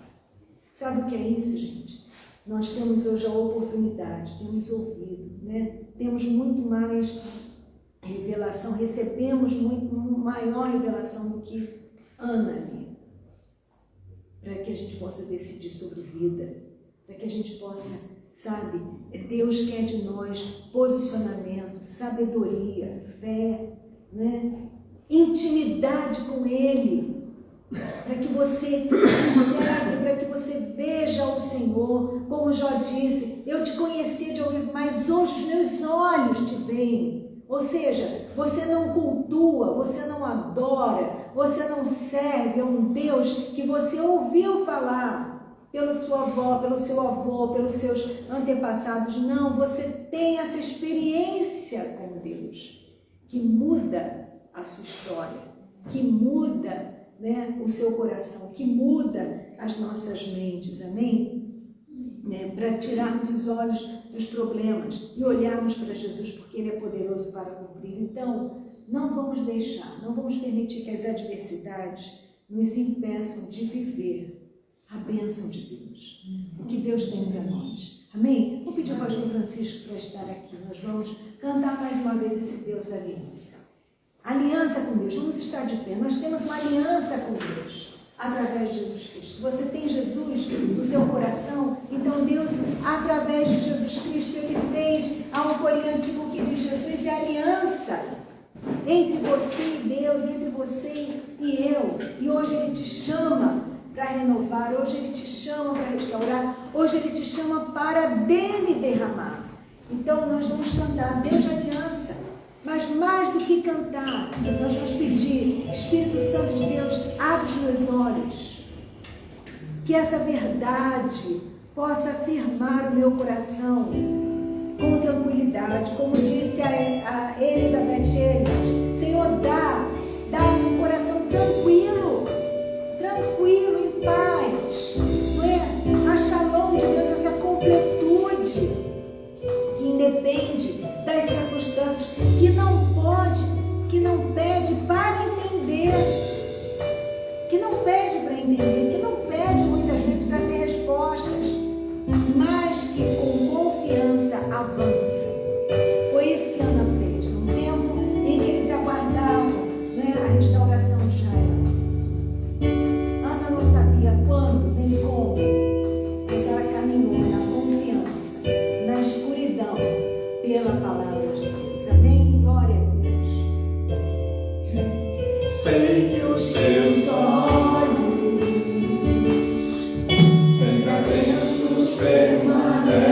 Sabe o que é isso, gente? Nós temos hoje a oportunidade, temos ouvido, né? Temos muito mais revelação, recebemos muito maior revelação do que Ana ali, para que a gente possa decidir sobre vida, para que a gente possa, sabe, Deus quer de nós posicionamento, sabedoria, fé, né? Intimidade com Ele, para que você enxergue, para que você veja o Senhor. Como Jó disse: eu te conhecia de ouvir, mas hoje os meus olhos te veem. Ou seja, você não cultua, você não adora, você não serve a um Deus que você ouviu falar pela sua avó, pelo seu avô, pelos seus antepassados. Não, você tem essa experiência com Deus, que muda a sua história, que muda, né, o seu coração, que muda as nossas mentes, amém? Né, para tirarmos os olhos dos problemas e olharmos para Jesus, porque Ele é poderoso para cumprir. Então, não vamos permitir que as adversidades nos impeçam de viver a bênção de Deus, o que Deus tem para nós. Amém? Vou pedir ao pastor Francisco para estar aqui. Nós vamos cantar mais uma vez esse Deus da aliança. Aliança com Deus. Vamos estar de pé. Nós temos uma aliança com Deus através de Jesus Cristo. Você tem Jesus no seu coração, então Deus, através de Jesus Cristo, Ele fez há um corinho antigo que diz: Jesus é aliança entre você e Deus, entre você e eu. E hoje Ele te chama para renovar, hoje Ele te chama para restaurar, hoje Ele te chama para dele derramar. Então nós vamos cantar Deus de aliança. Mas mais do que cantar, nós vamos pedir: Espírito Santo de Deus, abre os meus olhos, que essa verdade possa afirmar o meu coração com tranquilidade. Como disse a Elizabeth Elliot: Senhor, dá-me um coração tranquilo, em paz, não é? A shalom de Deus, essa completude que independe das circunstâncias, que não pede para entender, que não pede muitas vezes para ter respostas, mas que com confiança avança. Foi isso que Ana fez, num tempo em que eles aguardavam, né, a restauração de Israel. Ana não sabia quando nem como, mas ela caminhou na confiança, na escuridão, pela palavra de Deus. Amém? Glória a Deus. Sei que os teus olhos sempre atentos permanecem.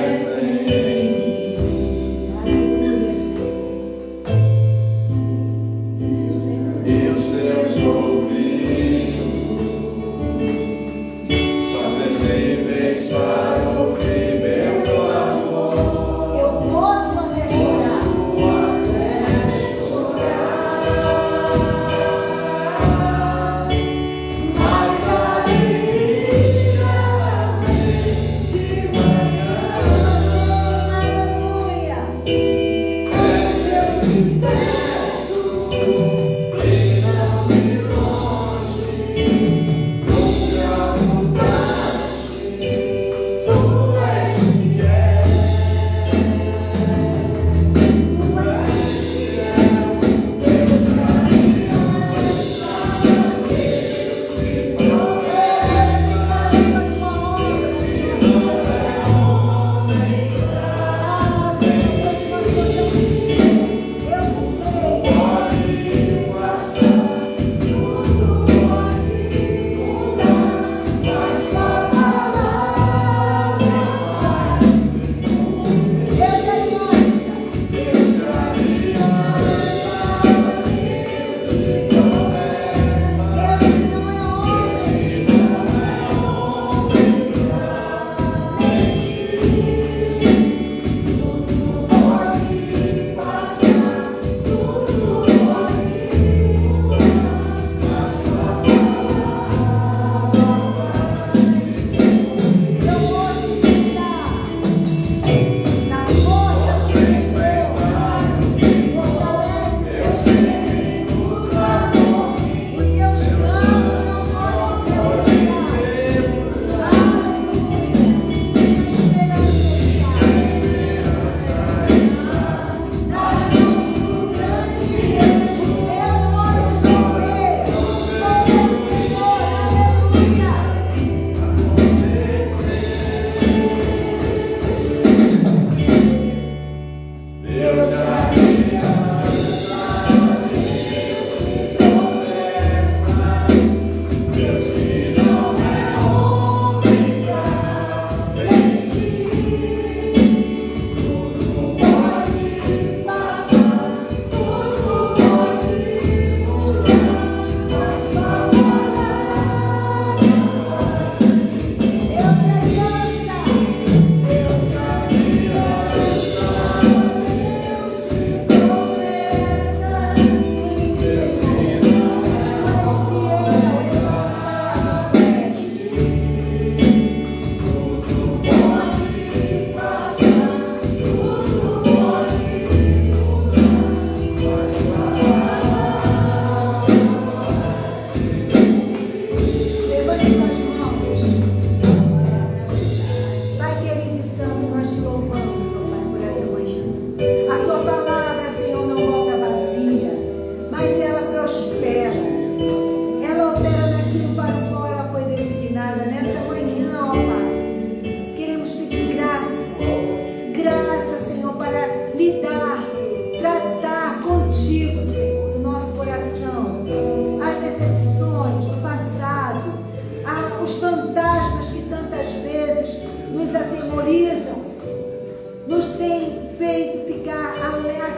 pecados que tantas vezes nos atemorizam, Senhor, nos tem feito ficar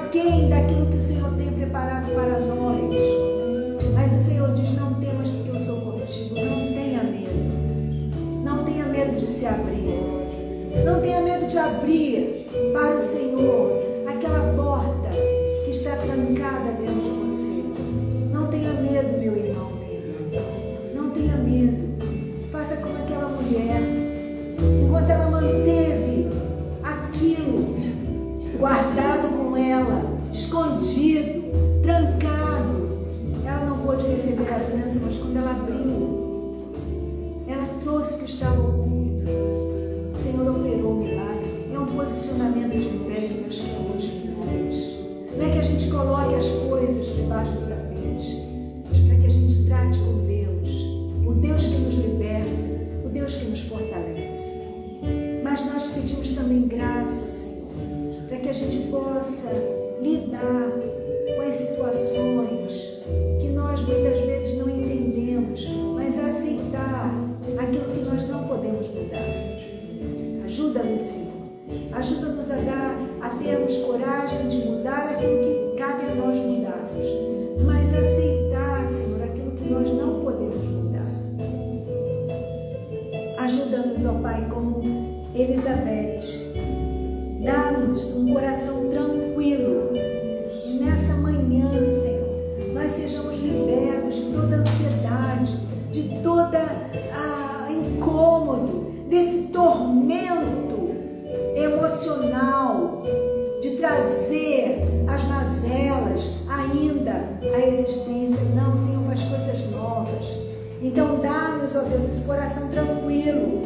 aquém daquilo que o Senhor tem preparado para nós. Mas o Senhor diz: não temas, porque eu sou contigo. Não tenha medo. Não tenha medo de se abrir. Não tenha medo de abrir para o Senhor aquela porta que está trancada dentro de você. Não tenha medo, meu irmão. Não tenha medo. Faça como aquela mulher. Enquanto ela manteve aquilo guardado com ela, escondido, trancado, ela não pôde receber a bênção, mas quando ela abriu, ela trouxe o que estava oculto. O Senhor operou o milagre. É um posicionamento de fé que nós temos em nós. Não é que a gente coloque as coisas debaixo do tapete, mas para que a gente trate com Deus, o Deus que nos liberta, o Deus que nos fortalece. Mas nós pedimos também graça, Senhor, para que a gente possa lidar com as situações que nós muitas vezes não entendemos, mas aceitar aquilo que nós não podemos mudar. Ajuda-nos, Senhor. Ajuda-nos a termos coragem de mudar aquilo que cabe a nós mudarmos, mas aceitar, Senhor, aquilo que nós não podemos mudar. Ajuda-nos, ó Pai, como Elizabeth. Dá-nos um coração tranquilo. E nessa manhã, Senhor, nós sejamos libertos de toda ansiedade, de toda incômodo, desse tormento emocional, de trazer as mazelas ainda à existência. Não, Senhor, faz coisas novas. Então dá-nos, ó Deus, esse coração tranquilo,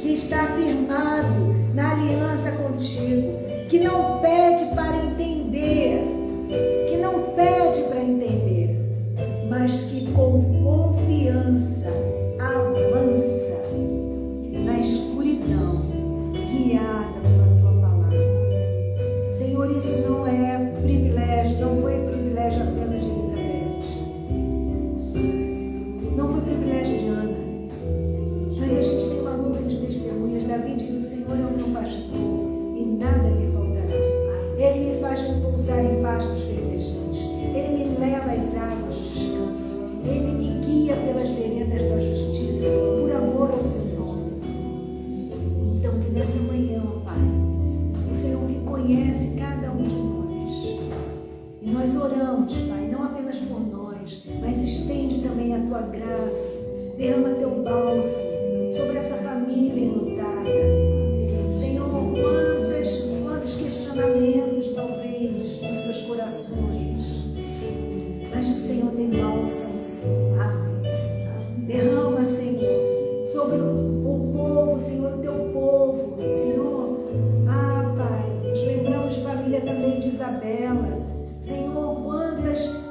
que está firmado na aliança contigo, que não pede para entender, mas que com confiança avança na escuridão, guiada pela tua palavra. Senhor, isso não é privilégio, não foi privilégio apenas de Elizabeth, não foi privilégio de Ana, mas a gente tem uma nuvem de testemunhas. Davi diz: o Senhor é o meu pastor e nada lhe faltará. Ele me faz repousar em pastos verdejantes, Ele me leva às águas de descanso, Ele me guia pelas veredas da justiça, por amor ao seu nome. Então que nessa manhã, ó Pai, o Senhor que conhece cada um de nós, e nós oramos, Pai, não apenas por nós, mas estende também a tua graça, derrama teu bálsamo sobre essa família enlutada. Senhor, quantos questionamentos talvez nos seus corações, mas o Senhor tem bálsamo, Senhor. Amém. Derrama, Senhor, sobre o povo, Senhor, o teu povo, Senhor. Pai, nos lembramos de família também de Isabela. Senhor,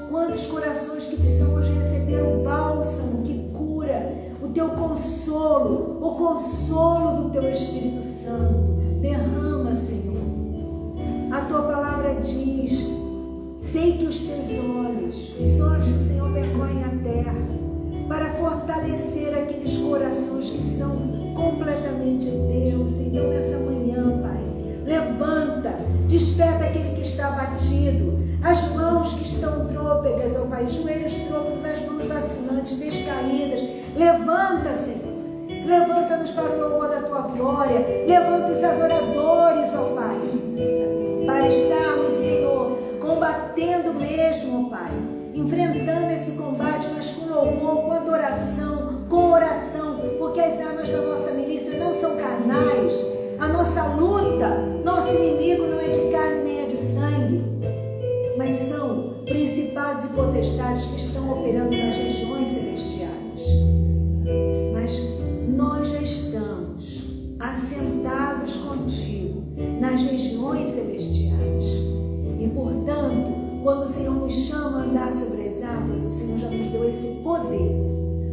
quantos corações que precisam hoje receber o bálsamo que cura, o teu consolo, o consolo do teu Espírito Santo. Derrama, Senhor. A tua palavra diz: sei que os teus olhos, os olhos do Senhor, percorrem a terra para fortalecer aqueles corações que são completamente teus. Então nessa manhã, Pai, levanta, desperta aquele que está abatido, as mãos que estão trôpegas, ó Pai, joelhos trôpegos, as mãos vacilantes, descaídas. Levanta, Senhor. Levanta-nos para o louvor da tua glória. Levanta os adoradores, ó Pai, para estarmos, Senhor, combatendo mesmo, ó Pai, enfrentando esse combate, mas com louvor, com adoração, com oração, porque as armas da nossa milícia não são carnais. A nossa luta, nosso inimigo não é de carne nem é de sangue, mas são principados e potestades que estão operando nas regiões celestiais. Mas nós já estamos assentados contigo nas regiões celestiais. E, portanto, quando o Senhor nos chama a andar sobre as águas, o Senhor já nos deu esse poder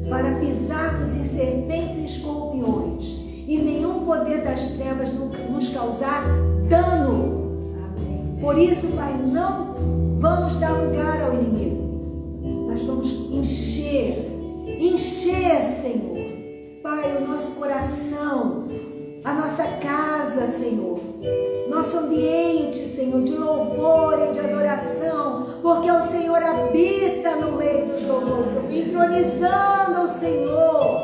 para pisarmos em serpentes e escorpiões, e nenhum poder das trevas nos causar dano. Amém. Por isso, Pai, não vamos dar lugar ao inimigo, mas vamos encher, Senhor, Pai, o nosso coração nossa casa, Senhor, nosso ambiente, Senhor, de louvor e de adoração, porque o Senhor habita no meio dos louvores, entronizando o Senhor,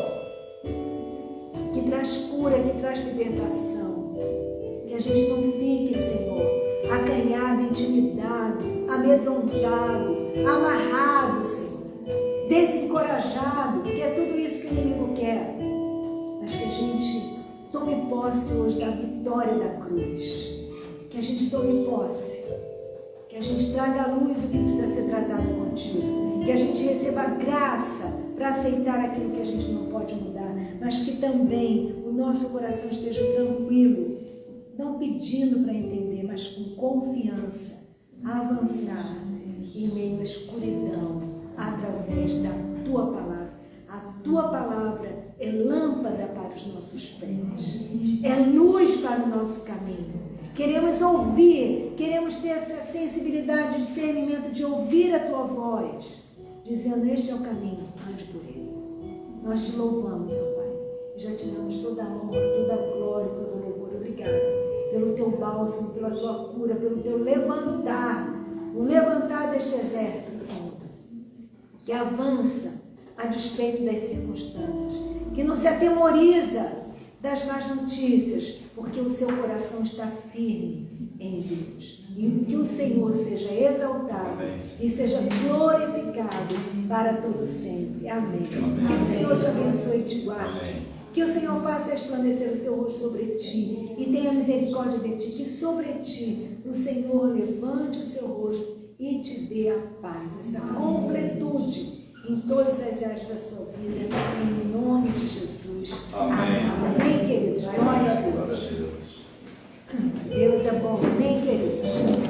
que traz cura, que traz libertação. Que a gente não fique, Senhor, acanhado, intimidado, amedrontado, amarrado, Senhor, desencorajado, que é tudo isso que o inimigo quer. Mas que a gente tome posse hoje da vitória da cruz. Que a gente tome posse. Que a gente traga à luz o que precisa ser tratado contigo. Que a gente receba graça para aceitar aquilo que a gente não pode mudar. Mas que também o nosso coração esteja tranquilo. Não pedindo para entender, mas com confiança. Avançar em meio à escuridão. Através da Tua palavra. A Tua palavra é lâmpada para os nossos pés. É luz para o nosso caminho. Queremos ouvir, queremos ter essa sensibilidade de discernimento de ouvir a Tua voz, dizendo: este é o caminho, ande por ele. Nós te louvamos, ó Pai, e já te damos toda a honra, toda a glória, todo o louvor. Obrigada pelo Teu bálsamo, pela Tua cura, pelo Teu levantar, o levantar deste exército, Senhor, que avança a despeito das circunstâncias, que não se atemoriza das más notícias, porque o seu coração está firme em Deus. E que o Senhor seja exaltado e seja glorificado para todo sempre. Amém. Que o Senhor te abençoe e te guarde. Que o Senhor faça resplandecer o seu rosto sobre ti e tenha misericórdia de ti. Que sobre ti o Senhor levante o seu rosto e te dê a paz, essa completude em todas as áreas da sua vida, em nome de Jesus. Amém. Amém, queridos. Glória a Deus. Deus é bom. Amém, queridos.